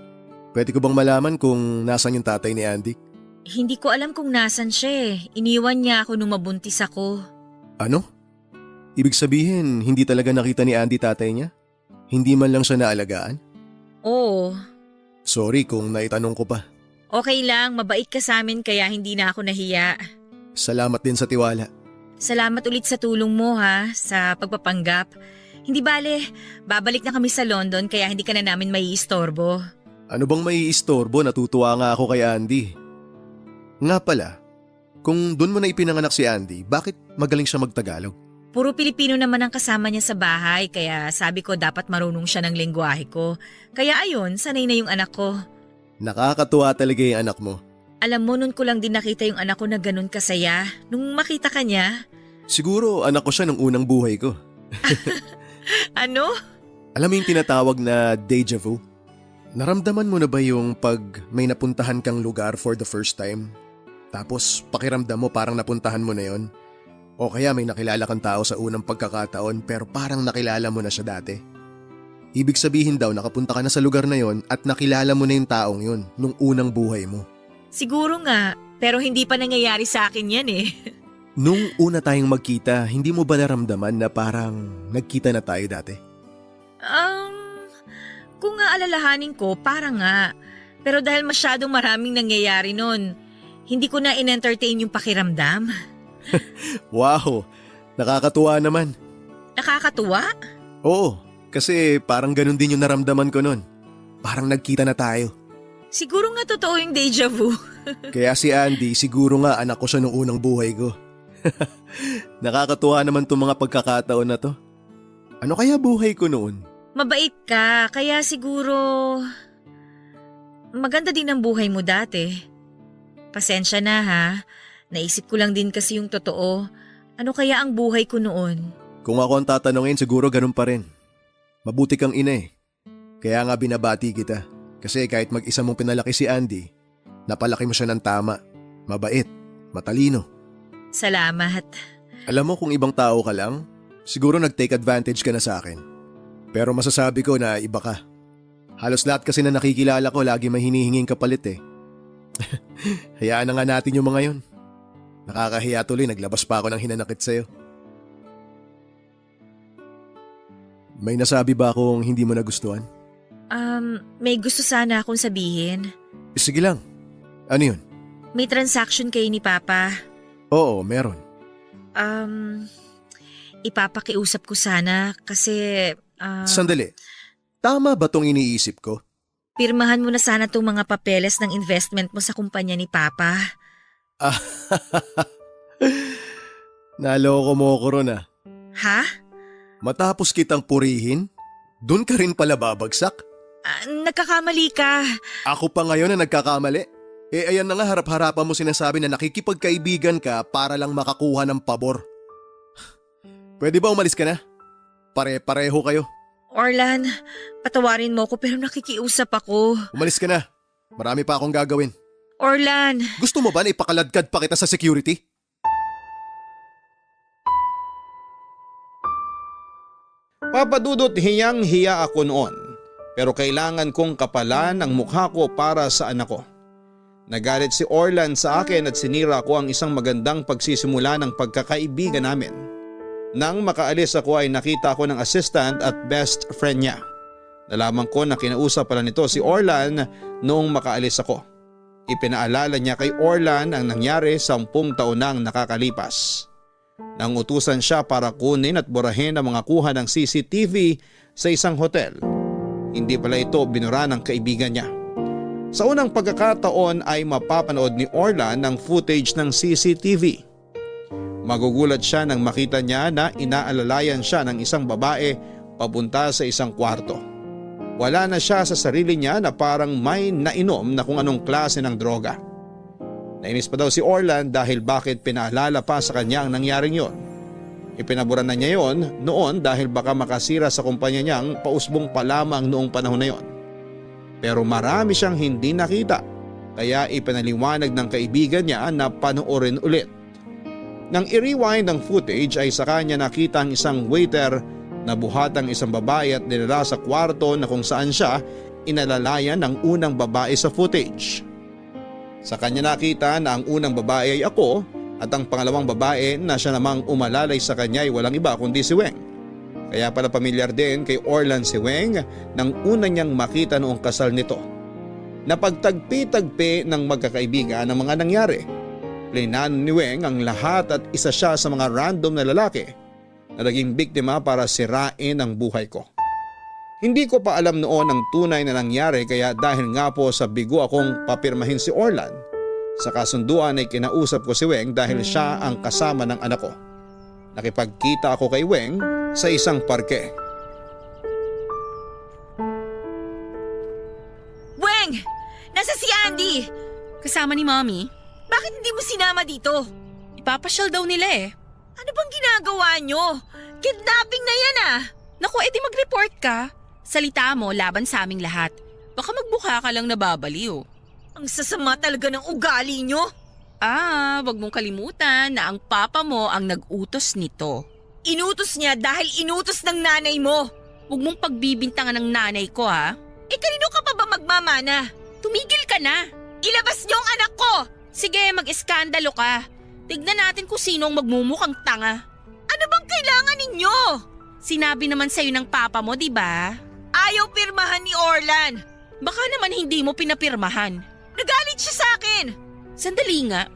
D: pwede ko bang malaman kung nasan yung tatay ni Andy?
C: Hindi ko alam kung nasan siya eh. Iniwan niya ako nung mabuntis ako.
D: Ano? Ibig sabihin, hindi talaga nakita ni Andy tatay niya? Hindi man lang siya naalagaan?
C: Oo.
D: Sorry kung naitanong ko pa.
C: Okay lang, mabait ka sa amin kaya hindi na ako nahiya.
D: Salamat din sa tiwala.
C: Salamat ulit sa tulong mo ha, sa pagpapanggap. Hindi bale, babalik na kami sa London kaya hindi ka na namin maiistorbo.
D: Ano bang maiistorbo? Natutuwa nga ako kay Andy. Nga pala, kung doon mo na ipinanganak si Andy, bakit magaling siya magtagalog?
C: Puro Pilipino naman ang kasama niya sa bahay kaya sabi ko dapat marunong siya ng lengguwahe ko. Kaya ayun, sanay na yung anak ko.
D: Nakakatuwa talaga yung anak mo.
C: Alam mo, nun ko lang din nakita yung anak ko na ganun kasaya. Nung makita ka niya.
D: Siguro anak ko siya nung unang buhay ko.
C: Ano?
D: Alam mo yung tinatawag na deja vu? Naramdaman mo na ba yung pag may napuntahan kang lugar for the first time? Tapos pakiramdam mo parang napuntahan mo na yon? O kaya may nakilala kang tao sa unang pagkakataon pero parang nakilala mo na siya dati? Ibig sabihin daw nakapunta ka na sa lugar na yon at nakilala mo na yung taong yon nung unang buhay mo.
C: Siguro nga, pero hindi pa nangyayari sa akin yan eh.
D: Nung una tayong magkita, hindi mo ba naramdaman na parang nagkita na tayo dati?
C: Kung nga alalahanin ko, parang nga. Pero dahil masyadong maraming nangyayari nun, hindi ko na in-entertain yung pakiramdam.
D: Wow, nakakatuwa naman.
C: Nakakatuwa?
D: Oo, kasi parang ganun din yung naramdaman ko nun. Parang nagkita na tayo.
C: Siguro nga totoo yung deja vu.
D: Kaya si Andy, siguro nga anak ko siya nung unang buhay ko. Nakakatuwa naman itong mga pagkakataon na to. Ano kaya buhay ko noon?
C: Mabait ka, kaya siguro maganda din ang buhay mo dati. Pasensya na ha, naisip ko lang din kasi yung totoo. Ano kaya ang buhay ko noon?
D: Kung ako ang tatanungin, siguro ganun pa rin. Mabuti kang ina eh. Kaya nga binabati kita. Kasi kahit mag-isa mong pinalaki si Andy, napalaki mo siya ng tama. Mabait, matalino.
C: Salamat.
D: Alam mo kung ibang tao ka lang, siguro nag-take advantage ka na sa akin. Pero masasabi ko na iba ka. Halos lahat kasi na nakikilala ko lagi may hinihinging kapalit eh. Hayaan na nga natin yung mga yun. Nakakahiya tuloy, naglabas pa ako ng hinanakit sa'yo. May nasabi ba akong hindi mo nagustuhan?
C: May gusto sana akong sabihin.
D: Sige lang. Ano yun?
C: May transaction kayo ni Papa.
D: Oo, meron.
C: Ipapakiusap ko sana kasi
D: Sandali. Tama ba tong iniisip ko?
C: pirmahan mo na sana tong mga papeles ng investment mo sa kumpanya ni Papa.
D: Naloko mo ko ron ah.
C: Ha?
D: Matapos kitang purihin, dun ka rin pala babagsak?
C: Nagkakamali ka.
D: Ako pa ngayon na nagkakamali? Eh ayan na nga harap-harapan mo sinasabi na nakikipagkaibigan ka para lang makakuha ng pabor. Pwede ba umalis ka na? Pare-pareho kayo.
C: Orlan, patawarin mo ko pero nakikiusap ako.
D: Umalis ka na. Marami pa akong gagawin.
C: Orlan,
D: Gusto mo ba na ipakaladkad pa kita sa security?
A: Papadudot hiyang-hiya ako noon pero kailangan kong kapalan ang mukha ko para sa anak ko. Nagalit si Orlan sa akin at sinira ko ang isang magandang pagsisimula ng pagkakaibigan namin. Nang makaalis ako ay nakita ko ng assistant at best friend niya. Nalaman ko na kinausap pala nito si Orlan noong makaalis ako. Ipinaalala niya kay Orlan ang nangyari 10 taon nang nakakalipas. Nang utusan siya para kunin at burahin ang mga kuha ng CCTV sa isang hotel. Hindi pala ito binura ng kaibigan niya. Sa unang pagkakataon ay mapapanood ni Orlan ang footage ng CCTV. Magugulat siya nang makita niya na inaalalayan siya ng isang babae papunta sa isang kwarto. Wala na siya sa sarili niya na parang may nainom na kung anong klase ng droga. Nainis pa daw si Orlan dahil bakit pinaalala pa sa kanya ang nangyaring yon. Ipinaburan na niya yon noon dahil baka makasira sa kumpanya niyang pausbong pa lamang noong panahon na yon. Pero marami siyang hindi nakita kaya ipinaliwanag ng kaibigan niya na panoorin ulit. Nang i-rewind ang footage ay saka niya nakita ang isang waiter na buhat ang isang babae at dinala sa kwarto na kung saan siya inalalayan ng unang babae sa footage. Sa kanya nakita na ang unang babae ay ako at ang pangalawang babae na siya namang umalalay sa kanya ay walang iba kundi si Weng. Kaya pala pamilyar din kay Orlan si Weng nang una niyang makita noong kasal nito. Napagtagpi-tagpi ng magkakaibigan ang mga nangyari. Plinan ni Weng ang lahat at isa siya sa mga random na lalaki na naging biktima para sirain ang buhay ko. Hindi ko pa alam noon ang tunay na nangyari kaya dahil nga po sa bigo akong papirmahin si Orlan, sa kasunduan ay kinausap ko si Weng dahil siya ang kasama ng anak ko. Nakipagkita ako kay Weng sa isang parke.
C: Weng! Nasa si Andy!
B: Kasama ni Mommy.
C: Bakit hindi mo sinama dito?
B: Ipapasyal daw nila eh.
C: Ano bang ginagawa nyo? Kidnapping na yan ah!
B: Naku, edi mag-report ka. Salita mo laban sa aming lahat. Baka magbuka ka lang nababaliw.
C: Ang sasama talaga ng ugali nyo.
B: Wag mong kalimutan na ang papa mo ang nag-utos nito.
C: Inutos niya dahil inutos ng nanay mo.
B: Huwag mong pagbibintangan ng nanay ko ha.
C: Kanino ka pa ba magmamana?
B: Tumigil ka na.
C: Ilabas niyo ang anak ko!
B: Sige, mag-eskandalo ka. Tignan natin kung sino ang magmumukhang tanga.
C: Ano bang kailangan ninyo?
B: Sinabi naman sa'yo ng papa mo, di ba?
C: Ayaw pirmahan ni Orlan.
B: Baka naman hindi mo pinapirmahan.
C: Nagalit siya sa akin.
B: Sandali nga.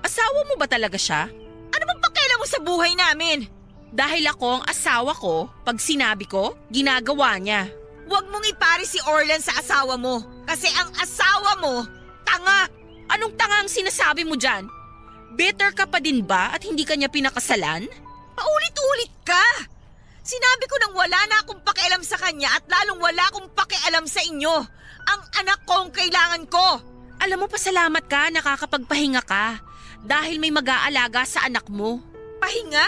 B: Asawa mo ba talaga siya?
C: Ano bang pakialam mo sa buhay namin?
B: Dahil ako ang asawa ko, pag sinabi ko, ginagawa niya.
C: Huwag mong ipari si Orlan sa asawa mo. Kasi ang asawa mo, tanga.
B: Anong tanga ang sinasabi mo dyan? Bitter ka pa din ba at hindi ka niya pinakasalan?
C: Paulit-ulit ka. Sinabi ko nang wala na akong pakialam sa kanya at lalong wala akong pakialam sa inyo. Ang anak ko ang kailangan ko.
B: Alam mo, pasalamat ka, nakakapagpahinga ka. Dahil may mag-aalaga sa anak mo.
C: Pahinga?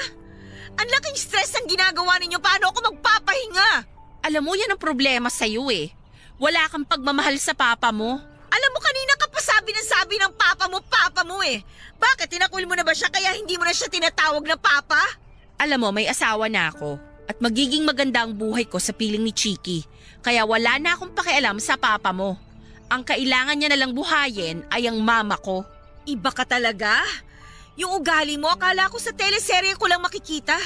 C: Ang laking stress ang ginagawa ninyo. Paano ako magpapahinga?
B: Alam mo, yan ang problema sa'yo eh. Wala kang pagmamahal sa papa mo.
C: Alam mo, kanina ka pa sabi ng papa mo eh. Bakit, tinakwil mo na ba siya kaya hindi mo na siya tinatawag na papa?
B: Alam mo, may asawa na ako. At magiging maganda ang buhay ko sa piling ni Chiki. Kaya wala na akong pakialam sa papa mo. Ang kailangan niya nalang buhayin ay ang mama ko.
C: Iba ka talaga? Yung ugali mo, akala ko sa teleserye ko lang makikita.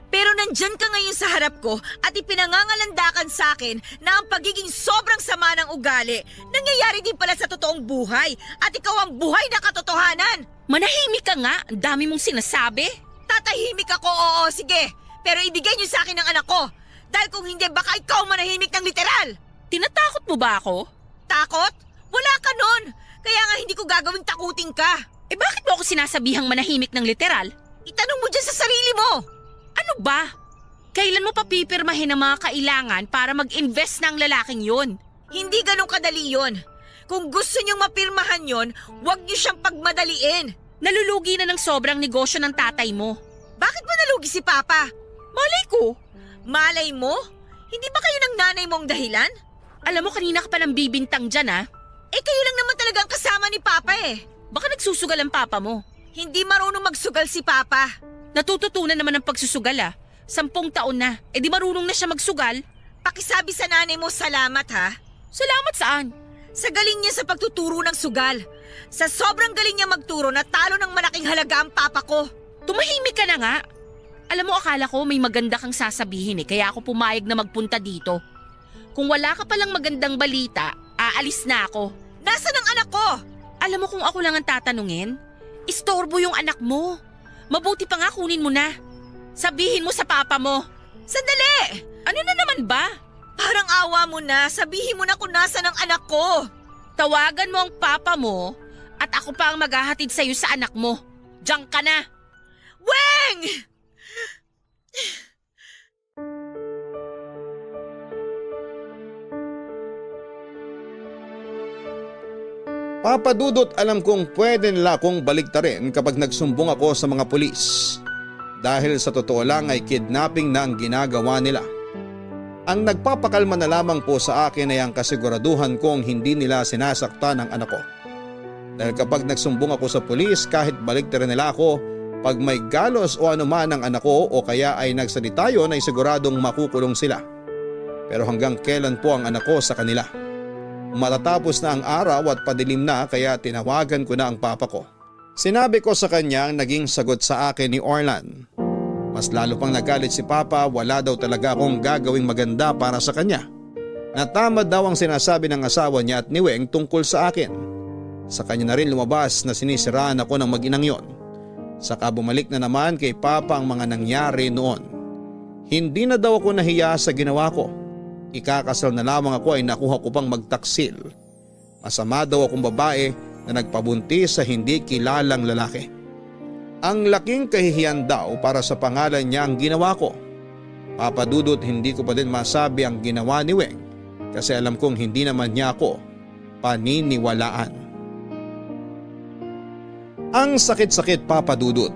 C: Pero nandyan ka ngayon sa harap ko at ipinangangalandakan sa akin na ang pagiging sobrang sama ng ugali nangyayari din pala sa totoong buhay at ikaw ang buhay na katotohanan.
B: Manahimik ka nga, ang dami mong sinasabi.
C: Tatahimik ako, oo, sige. Pero ibigay niyo sa akin ang anak ko. Dahil kung hindi, baka ikaw manahimik ng literal.
B: Tinatakot mo ba ako?
C: Takot? Wala ka nun. Kaya nga hindi ko gagawing takutin ka.
B: Eh bakit mo ako sinasabihang manahimik ng literal?
C: Itanong mo dyan sa sarili mo.
B: Ano ba? Kailan mo papipirmahin ang mga kailangan para mag-invest ng lalaking yun?
C: Hindi ganun kadali yon. Kung gusto niyong mapirmahan yon, huwag niyo siyang pagmadaliin.
B: Nalulugi na ng sobrang negosyo ng tatay mo.
C: Bakit ba nalugi si Papa?
B: Malay ko.
C: Malay mo? Hindi ba kayo ng nanay mo ang dahilan?
B: Alam mo, kanina ka pa nang bibintang dyan ah.
C: Eh kayo lang naman talagang kasama ni Papa eh.
B: Baka nagsusugal ang papa mo.
C: Hindi marunong magsugal si Papa.
B: Natututunan naman ng pagsusugal ah. 10 taon na. Eh di marunong na siya magsugal.
C: Pakisabi sa nanay mo salamat ha.
B: Salamat saan?
C: Sa galing niya sa pagtuturo ng sugal. Sa sobrang galing niya magturo, natalo ng malaking halaga ang Papa ko.
B: Tumahimik ka na nga. Alam mo, akala ko may maganda kang sasabihin eh, kaya ako pumayag na magpunta dito. Kung wala ka palang magandang balita, aalis na ako.
C: Nasaan ang anak ko?
B: Alam mo kung ako lang ang tatanungin? Istorbo yung anak mo. Mabuti pa nga kunin mo na. Sabihin mo sa papa mo.
C: Sandali!
B: Ano na naman ba?
C: Parang awa mo na, sabihin mo na kung nasaan ang anak ko.
B: Tawagan mo ang papa mo at ako pa ang maghahatid sa'yo sa anak mo. Diyan ka na.
C: Weng!
A: Papa Dudut, alam kong pwede nila akong baliktarin kapag nagsumbong ako sa mga pulis. Dahil sa totoo lang ay kidnapping na ang ginagawa nila. Ang nagpapakalma na lamang po sa akin ay ang kasiguraduhan kong hindi nila sinasaktan ang anak ko. Dahil kapag nagsumbong ako sa pulis, kahit baliktarin nila ako, pag may galos o anuman ang anak ko o kaya ay nagsalita yun ay siguradong makukulong sila. Pero hanggang kailan po ang anak ko sa kanila? Matatapos na ang araw at padilim na kaya tinawagan ko na ang papa ko. Sinabi ko sa kanya ang naging sagot sa akin ni Orlan. Mas lalo pang nagalit si papa, wala daw talaga akong gagawing maganda para sa kanya. Natamad daw ang sinasabi ng asawa niya at ni Weng tungkol sa akin. Sa kanya na rin lumabas na sinisiraan ako ng mag-inang yon. Saka bumalik na naman kay papa ang mga nangyari noon. Hindi na daw ako nahiya sa ginawa ko. Ikakasal na lamang ako ay nakuha ko pang magtaksil. Masama daw akong babae na nagpabuntis sa hindi kilalang lalaki. Ang laking kahihiyan daw para sa pangalan niya ang ginawa ko. Papa Dudut, hindi ko pa din masabi ang ginawa ni Weng kasi alam kong hindi naman niya ako paniniwalaan. Ang sakit-sakit, Papa Dudut.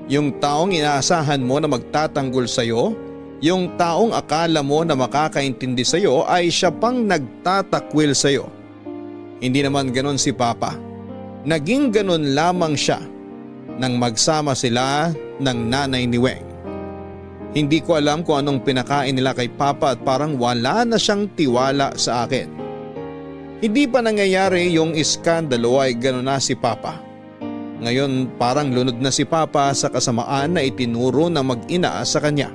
A: Yung taong inaasahan mo na magtatanggol sa'yo, yung taong akala mo na makakaintindi sa'yo ay siya pang nagtatakwil sa'yo. Hindi naman ganon si Papa. Naging ganon lamang siya nang magsama sila ng nanay ni Weng. Hindi ko alam kung anong pinakain nila kay Papa at parang wala na siyang tiwala sa akin. Hindi pa nangyayari yung iskandalo ay ganon na si Papa. Ngayon parang lunod na si Papa sa kasamaan na itinuro ng mag-ina sa kanya.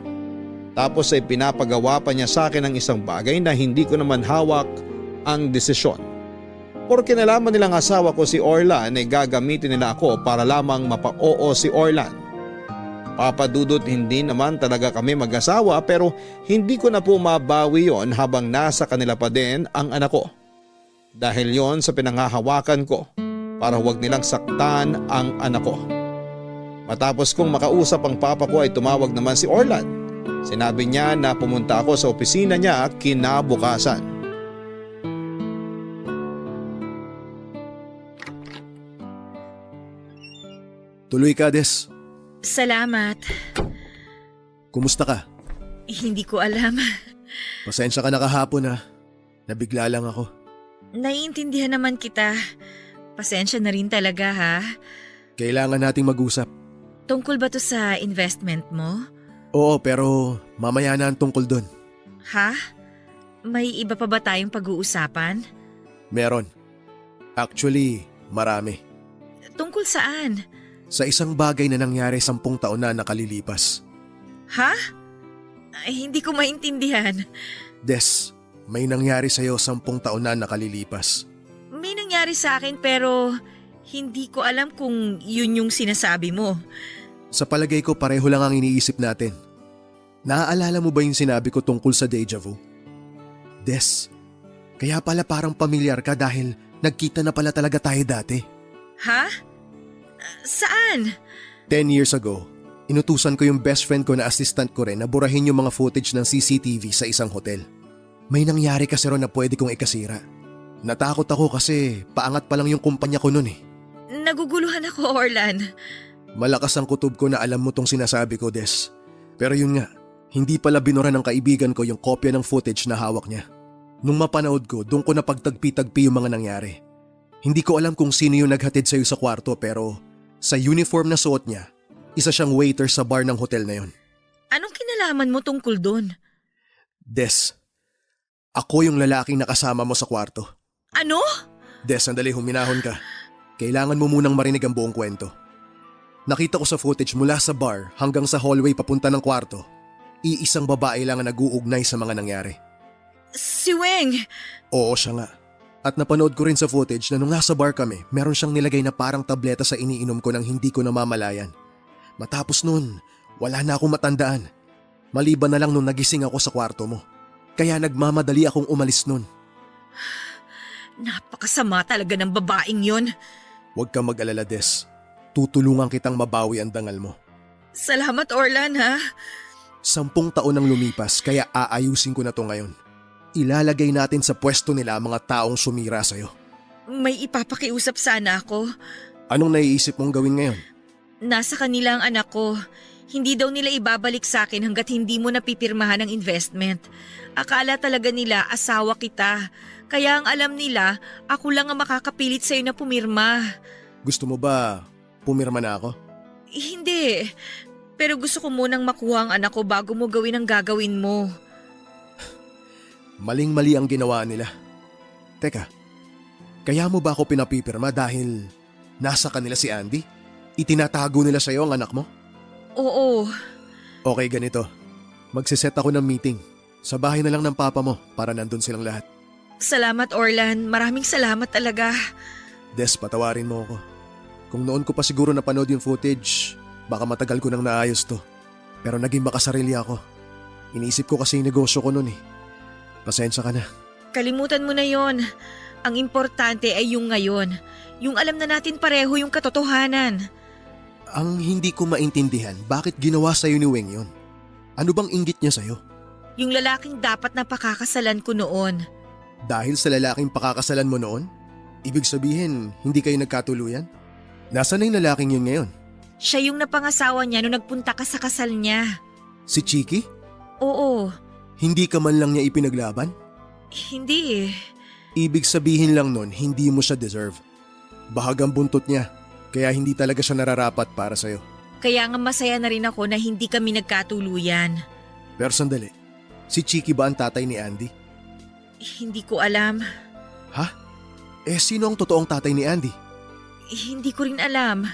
A: Tapos ay pinapagawa pa niya sa akin ng isang bagay na hindi ko naman hawak ang desisyon. Porque nalaman nilang asawa ko si Orlan ay gagamitin nila ako para lamang mapa-oo si Orlan. Papa Dudut, hindi naman talaga kami mag-asawa pero hindi ko na po mabawi yon habang nasa kanila pa din ang anak ko. Dahil yon sa pinanghahawakan ko para huwag nilang saktan ang anak ko. Matapos kong makausap ang papa ko ay tumawag naman si Orlan Sinabi niya na pumunta ako sa opisina niya kinabukasan.
D: Tuloy ka, Des.
C: Salamat.
D: Kumusta ka?
C: Hindi ko alam.
D: Pasensya ka na kahapon ha. Nabigla lang ako.
C: Naiintindihan naman kita. Pasensya na rin talaga ha.
D: Kailangan nating mag-usap.
C: Tungkol ba to sa investment mo?
D: Oo, pero mamaya na ang tungkol doon.
C: Ha? May iba pa ba tayong pag-uusapan?
D: Meron. Actually, marami.
C: Tungkol saan?
D: Sa isang bagay na nangyari 10 taon na nakalilipas.
C: Ha? Ay, hindi ko maintindihan.
D: Des, may nangyari sa'yo 10 taon na nakalilipas.
C: May nangyari sa akin pero hindi ko alam kung yun yung sinasabi mo.
D: Sa palagay ko pareho lang ang iniisip natin. Naaalala mo ba yung sinabi ko tungkol sa deja vu? Des, kaya pala parang pamilyar ka dahil nagkita na pala talaga tayo dati.
C: Ha? Saan?
D: 10 years ago, inutusan ko yung best friend ko na assistant ko rin na burahin yung mga footage ng CCTV sa isang hotel. May nangyari kasi ron na pwede kong ikasira. Natakot ako kasi paangat pa lang yung kumpanya ko nun eh.
C: Naguguluhan ako, Orlan.
D: Malakas ang kutob ko na alam mo tong sinasabi ko, Des. Pero yun nga, hindi pala binura ng kaibigan ko yung kopya ng footage na hawak niya. Nung mapanood ko, doon ko napagtagpi-tagpi yung mga nangyari. Hindi ko alam kung sino yung naghatid sa'yo sa kwarto pero sa uniform na suot niya, isa siyang waiter sa bar ng hotel na yon.
C: Anong kinalaman mo tungkol doon?
D: Des, ako yung lalaking nakasama mo sa kwarto.
C: Ano?
D: Des, sandali, huminahon ka. Kailangan mo munang marinig ang buong kwento. Nakita ko sa footage mula sa bar hanggang sa hallway papunta ng kwarto. Iisang babae lang ang nag-uugnay sa mga nangyari.
C: Si Weng!
D: Oo, siya nga. At napanood ko rin sa footage na nung nasa bar kami, meron siyang nilagay na parang tableta sa iniinom ko nang hindi ko namamalayan. Matapos nun, wala na akong matandaan. Maliban na lang nung nagising ako sa kwarto mo. Kaya nagmamadali akong umalis nun.
C: Napakasama talaga ng babaeng yon.
D: Huwag kang mag-alala, Des. Tutulungan kitang mabawi ang dangal mo.
C: Salamat, Orlan, ha?
D: 10 taon nang lumipas kaya aayusin ko na to ngayon. Ilalagay natin sa pwesto nila ang mga taong sumira sa'yo.
C: May ipapakiusap sana ako.
D: Anong naiisip mong gawin ngayon?
C: Nasa kanila ang anak ko. Hindi daw nila ibabalik sa akin hanggat hindi mo napipirmahan ang investment. Akala talaga nila asawa kita. Kaya ang alam nila, ako lang ang makakapilit sa'yo na pumirma.
D: Gusto mo ba pumirma na ako?
C: Hindi. Pero gusto ko munang makuha ang anak ko bago mo gawin ang gagawin mo.
D: Maling-mali ang ginawa nila. Teka, kaya mo ba ako pinapipirma dahil nasa kanila si Andy? Itinatago nila sa'yo ang anak mo?
C: Oo.
D: Okay, ganito. Magsiset ako ng meeting. Sa bahay na lang ng papa mo para nandun silang lahat.
C: Salamat, Orlan. Maraming salamat talaga.
D: Des, patawarin mo ako. Kung noon ko pa siguro napanood yung footage, baka matagal ko nang naayos to. Pero naging makasarili ako. Iniisip ko kasi yung negosyo ko noon eh. Pasensya ka na.
C: Kalimutan mo na yon. Ang importante ay yung ngayon. Yung alam na natin pareho yung katotohanan.
D: Ang hindi ko maintindihan, bakit ginawa sa'yo ni Weng yun? Ano bang inggit niya sa'yo?
C: Yung lalaking dapat na pakakasalan ko noon.
D: Dahil sa lalaking pakakasalan mo noon? Ibig sabihin, hindi kayo nagkatuluyan? Nasaan na yung lalaking yun ngayon?
C: Siya yung napangasawa niya nung nagpunta ka sa kasal niya.
D: Si Chiki?
C: Oo.
D: Hindi ka man lang niya ipinaglaban?
C: Hindi eh.
D: Ibig sabihin lang nun, hindi mo siya deserve. Bahagang buntot niya, kaya hindi talaga siya nararapat para sa'yo.
C: Kaya nga masaya na rin ako na hindi kami nagkatuluyan.
D: Pero sandali, si Chiki ba ang tatay ni Andy?
C: Hindi ko alam.
D: Ha? Sino ang totoong tatay ni Andy?
C: Hindi ko rin alam.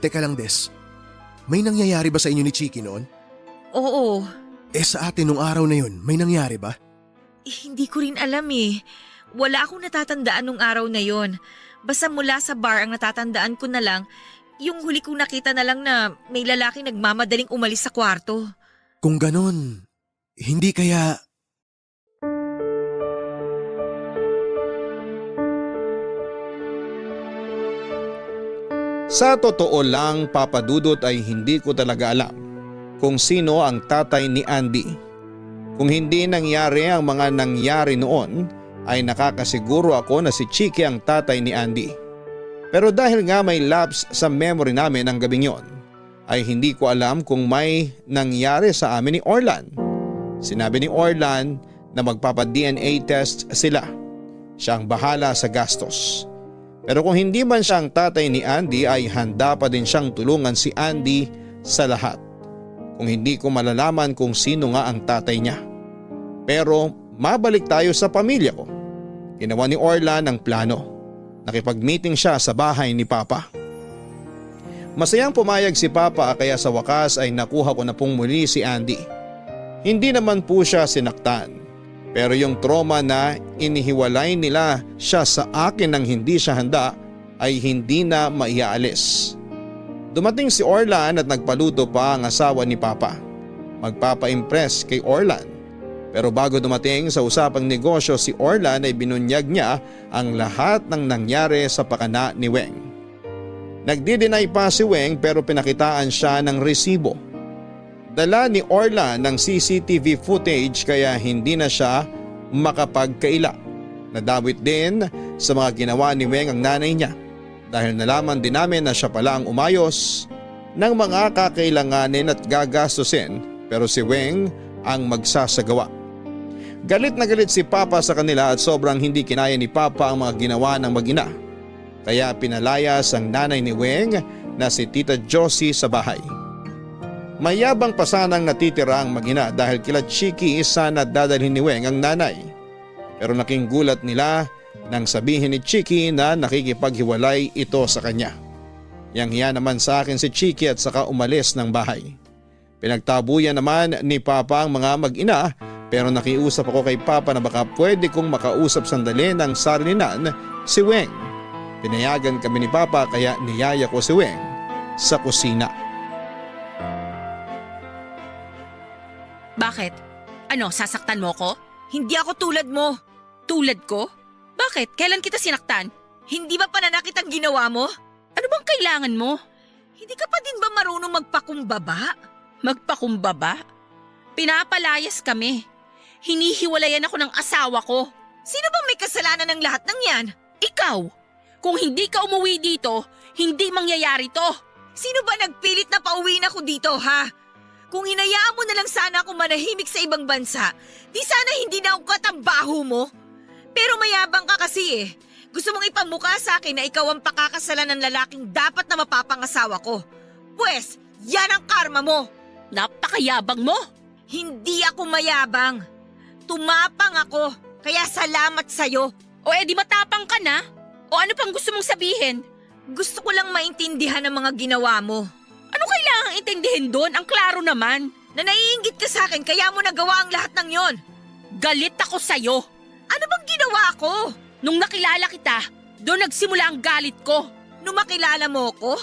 D: Teka lang, Des. May nangyayari ba sa inyo ni Chiki noon?
C: Oo.
D: Sa atin nung araw na yun, may nangyari ba?
C: Hindi ko rin alam eh. Wala akong natatandaan nung araw na yon. Basta mula sa bar ang natatandaan ko na lang, yung huli kong nakita na lang na may lalaking nagmamadaling umalis sa kwarto.
D: Kung ganon, hindi kaya...
A: Sa totoo lang, Papa Dudut, ay hindi ko talaga alam kung sino ang tatay ni Andy. Kung hindi nangyari ang mga nangyari noon ay nakakasiguro ako na si Chiki ang tatay ni Andy. Pero dahil nga may lapse sa memory namin ang gabing yon, ay hindi ko alam kung may nangyari sa amin ni Orlan. Sinabi ni Orlan na magpapa-DNA test sila. Siya ang bahala sa gastos. Pero kung hindi man siya ang tatay ni Andy ay handa pa din siyang tulungan si Andy sa lahat. Kung hindi ko malalaman kung sino nga ang tatay niya. Pero mabalik tayo sa pamilya ko. Ginawa ni Orlan ang plano. Nakipag-meeting siya sa bahay ni Papa. Masayang pumayag si Papa kaya sa wakas ay nakuha ko na pong muli si Andy. Hindi naman po siya sinaktan. Pero yung trauma na inihiwalay nila siya sa akin nang hindi siya handa ay hindi na maiaalis. Dumating si Orlan at nagpaluto pa ang asawa ni Papa. Magpapa-impress kay Orlan. Pero bago dumating sa usapang negosyo si Orlan ay binunyag niya ang lahat ng nangyari sa pakana ni Weng. Nagdi-deny pa si Weng pero pinakitaan siya ng resibo. Dala ni Orlan ng CCTV footage kaya hindi na siya makapagkaila. Nadawit din sa mga ginawa ni Weng ang nanay niya dahil nalaman din namin na siya pala ang umayos ng mga kakailanganin at gagastusin pero si Weng ang magsasagawa. Galit na galit si Papa sa kanila at sobrang hindi kinaya ni Papa ang mga ginawa ng mag-ina. Kaya pinalayas ang nanay ni Weng na si Tita Josie sa bahay. Mayabang pa sanang natitira ang mag-ina dahil kila Chiki sana dadalhin ni Weng ang nanay. Pero naking gulat nila nang sabihin ni Chiki na nakikipaghiwalay ito sa kanya. Yang hiya naman sa akin si Chiki at saka umalis ng bahay. Pinagtabuyan naman ni Papa ang mga mag-ina pero nakiusap ako kay Papa na baka pwede kong makausap sandali ng sarilinan si Weng. Pinayagan kami ni Papa kaya niyaya ko si Weng sa kusina.
B: Bakit? Ano, sasaktan mo ko?
C: Hindi ako tulad mo.
B: Tulad ko? Bakit? Kailan kita sinaktan?
C: Hindi ba pananakit ang ginawa mo?
B: Ano bang kailangan mo?
C: Hindi ka pa din ba marunong magpakumbaba?
B: Magpakumbaba? Pinapalayas kami. Hinihiwalayan ako ng asawa ko.
C: Sino bang may kasalanan ng lahat ng yan?
B: Ikaw! Kung hindi ka umuwi dito, hindi mangyayari to.
C: Sino ba nagpilit na pauwiin ako dito, ha? Kung hinayaan mo na lang sana ako manahimik sa ibang bansa, di sana hindi na ako katambaho mo. Pero mayabang ka kasi eh. Gusto mong ipamukha sa akin na ikaw ang pakakasalan ng lalaking dapat na mapapangasawa ko. Pwes, yan ang karma mo.
B: Napakayabang mo!
C: Hindi ako mayabang. Tumapang ako, kaya salamat sa'yo.
B: O edi matapang ka na? O ano pang gusto mong sabihin?
C: Gusto ko lang maintindihan ang mga ginawa mo.
B: Ano kailangang intindihin doon? Ang klaro naman.
C: Na naiinggit ka sa akin kaya mo nagawa ang lahat ng yon.
B: Galit ako sa'yo.
C: Ano bang ginawa ko?
B: Nung nakilala kita, doon nagsimula ang galit ko.
C: Nung makilala mo ko?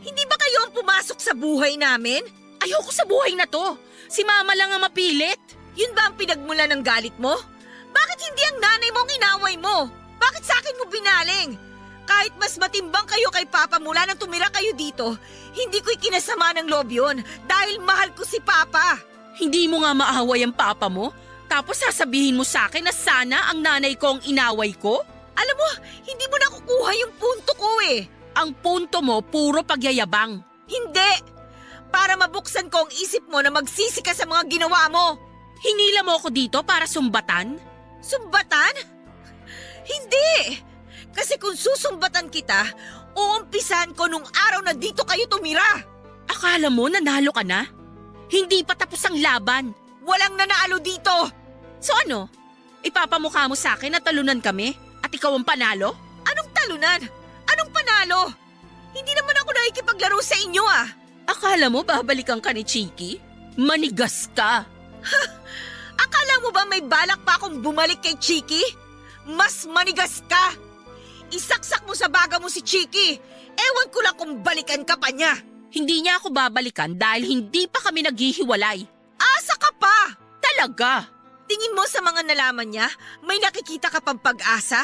C: Hindi ba kayo ang pumasok sa buhay namin?
B: Ayoko sa buhay na to. Si mama lang ang mapilit.
C: Yun ba ang pinagmula ng galit mo? Bakit hindi ang nanay mo ang inaway mo? Bakit sa akin mo binaling? Kahit mas matimbang kayo kay Papa mula nang tumira kayo dito, hindi ko ikinasama ng loob yun dahil mahal ko si Papa.
B: Hindi mo nga maaway ang papa mo? Tapos sasabihin mo sa akin na sana ang nanay ko ang inaway ko?
C: Alam mo, hindi mo nakukuha yung punto ko eh.
B: Ang punto mo, puro pagyayabang.
C: Hindi! Para mabuksan ko ang isip mo na magsisi ka sa mga ginawa mo.
B: Hinila mo ako dito para sumbatan?
C: Sumbatan? Hindi! Kasi kung susumbatan kita, uumpisan ko nung araw na dito kayo tumira.
B: Akala mo nanalo ka na? Hindi pa tapos ang laban.
C: Walang nanalo dito.
B: So ano? Ipapamukha mo sa akin na talunan kami at ikaw ang panalo?
C: Anong talunan? Anong panalo? Hindi naman ako nakikipaglaro sa inyo ah.
B: Akala mo babalikan ka ni Chiki? Manigas ka.
C: Akala mo ba may balak pa akong bumalik kay Chiki? Mas manigas ka. Isaksak mo sa baga mo si Chiki. Ewan ko lang kung balikan ka pa niya.
B: Hindi niya ako babalikan dahil hindi pa kami naghihiwalay.
C: Asa ka pa?
B: Talaga?
C: Tingin mo sa mga nalaman niya, may nakikita ka pang pag-asa?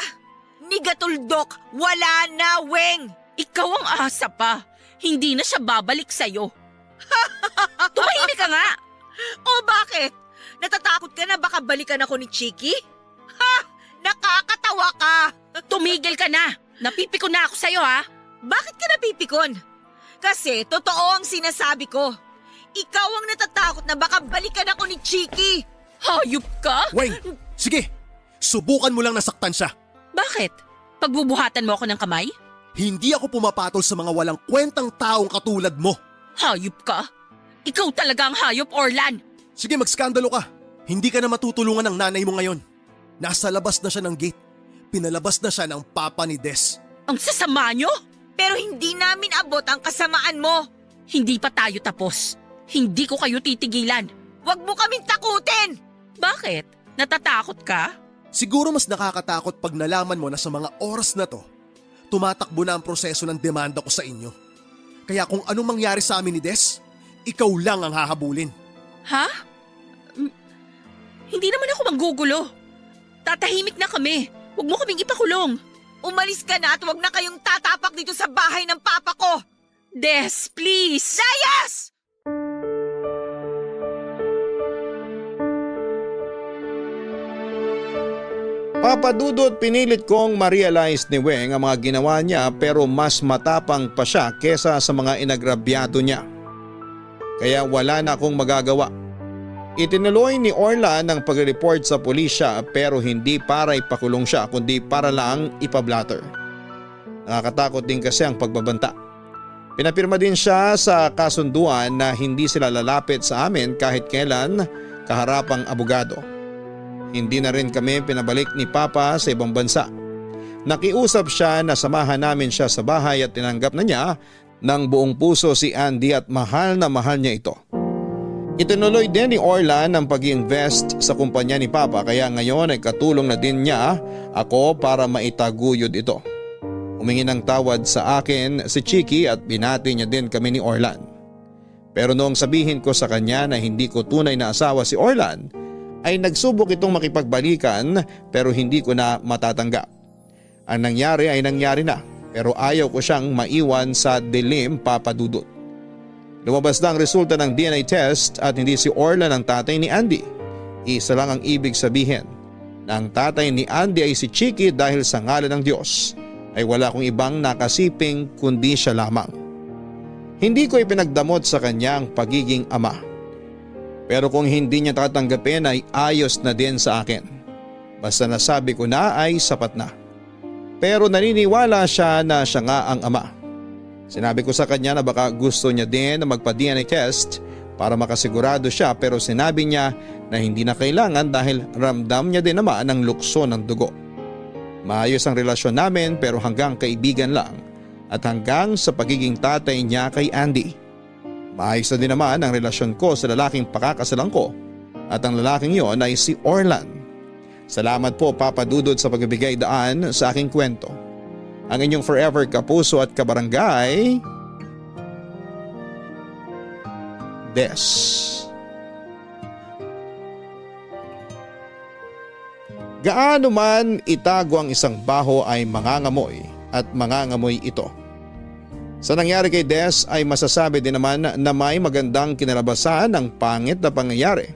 C: Nigatuldok, wala na, Weng!
B: Ikaw ang asa pa. Hindi na siya babalik sa'yo. Tumahimik ka nga.
C: Bakit? Natatakot ka na baka balikan ako ni Chiki? Ha! Nakakatawa ka!
B: Tumigil ka na! Napipiko na ako sa'yo ha!
C: Bakit ka napipikon? Kasi totoo ang sinasabi ko. Ikaw ang natatakot na baka balikan ako ni Chiki.
B: Hayop ka?
D: Weng, sige. Subukan mo lang nasaktan siya.
B: Bakit? Pagbubuhatan mo ako ng kamay?
D: Hindi ako pumapatol sa mga walang kwentang taong katulad mo.
B: Hayop ka? Ikaw talaga ang hayop, Orlan!
D: Sige, magskandalo ka. Hindi ka na matutulungan ng nanay mo ngayon. Nasa labas na siya ng gate. Pinalabas na siya ng papa ni Des.
B: Ang sasama nyo?
C: Pero hindi namin abot ang kasamaan mo.
B: Hindi pa tayo tapos. Hindi ko kayo titigilan.
C: Huwag mo kaming takutin!
B: Bakit? Natatakot ka?
D: Siguro mas nakakatakot pag nalaman mo na sa mga oras na to, tumatakbo na ang proseso ng demanda ko sa inyo. Kaya kung anong mangyari sa amin ni Des, ikaw lang ang hahabulin.
B: Ha? Hindi naman ako manggugulo. Tatahimik na kami. Huwag mo kaming ipakulong.
C: Umalis ka na at huwag na kayong tatapak dito sa bahay ng papa ko!
B: Des, please!
C: Layas!
A: Papa Dudut, pinilit kong ma-realize ni Weng ang mga ginawa niya pero mas matapang pa siya kesa sa mga inagrabyado niya. Kaya wala na akong magagawa. Itinuloy ni Orlan ang pag-report sa pulisya pero hindi para ipakulong siya kundi para lang ipablatter. Nakakatakot din kasi ang pagbabanta. Pinapirma din siya sa kasunduan na hindi sila lalapit sa amin kahit kailan kaharapang abogado. Hindi na rin kami pinabalik ni Papa sa ibang bansa. Nakiusap siya na samahan namin siya sa bahay at tinanggap na niya ng buong puso si Andy at mahal na mahal niya ito. Itinuloy din ni Orlan ang pag-invest sa kumpanya ni Papa kaya ngayon ay katulong na din niya ako para maitaguyod ito. Humingi ng tawad sa akin si Chiki at binati niya din kami ni Orlan. Pero noong sabihin ko sa kanya na hindi ko tunay na asawa si Orlan, ay nagsubok itong makipagbalikan pero hindi ko na matatanggap. Ang nangyari ay nangyari na pero ayaw ko siyang maiwan sa dilim, Papa Dudut. Lumabas na ang resulta ng DNA test at hindi si Orlan ang tatay ni Andy. Isa lang ang ibig sabihin na ang tatay ni Andy ay si Chiki dahil sa ngalan ng Diyos ay wala kong ibang nakasiping kundi siya lamang. Hindi ko ipinagdamot sa kanya ang pagiging ama. Pero kung hindi niya tatanggapin ay ayos na din sa akin. Basta nasabi ko na ay sapat na. Pero naniniwala siya na siya nga ang ama. Sinabi ko sa kanya na baka gusto niya din na magpa-DNA test para makasigurado siya pero sinabi niya na hindi na kailangan dahil ramdam niya din naman ang lukso ng dugo. Maayos ang relasyon namin pero hanggang kaibigan lang at hanggang sa pagiging tatay niya kay Andy. Maayos na din naman ang relasyon ko sa lalaking pakakasalan ko at ang lalaking yon ay si Orlan. Salamat po Papa Dudut sa pagbibigay daan sa aking kwento. Ang inyong forever kapuso at kabarangay, Des. Gaano man itago ang isang baho ay mangangamoy at mangangamoy ito. Sa nangyari kay Des ay masasabi din naman na may magandang kinalabasan ng pangit na pangyayari.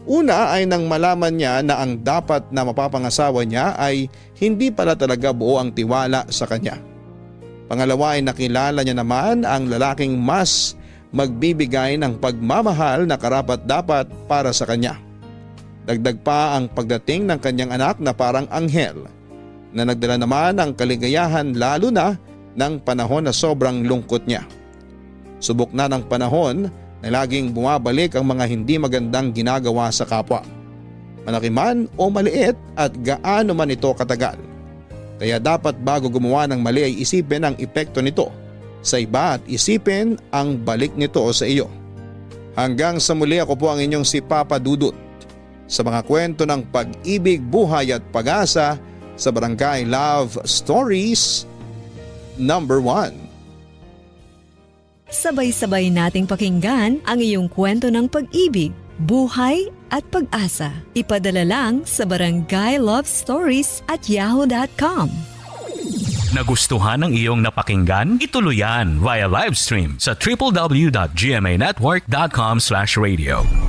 A: Una ay nang malaman niya na ang dapat na mapapangasawa niya ay hindi pala talaga buo ang tiwala sa kanya. Pangalawa ay nakilala niya naman ang lalaking mas magbibigay ng pagmamahal na karapat-dapat para sa kanya. Dagdag pa ang pagdating ng kanyang anak na parang anghel na nagdala naman ng kaligayahan lalo na ng panahon na sobrang lungkot niya. Subok na ng panahon na laging bumabalik ang mga hindi magandang ginagawa sa kapwa. Malaki man o maliit at gaano man ito katagal. Kaya dapat bago gumawa ng mali ay isipin ang epekto nito sa iba at isipin ang balik nito sa iyo. Hanggang sa muli, ako po ang inyong si Papa Dudut sa mga kwento ng pag-ibig, buhay at pag-asa sa Barangay Love Stories number 1.
E: Sabay-sabay nating pakinggan ang iyong kwento ng pag-ibig, buhay at pag-asa. Ipadala lang sa barangaylovestories@yahoo.com.
F: Nagustuhan ng iyong napakinggan? Ituloy yan via live stream sa www.gmanetwork.com/radio.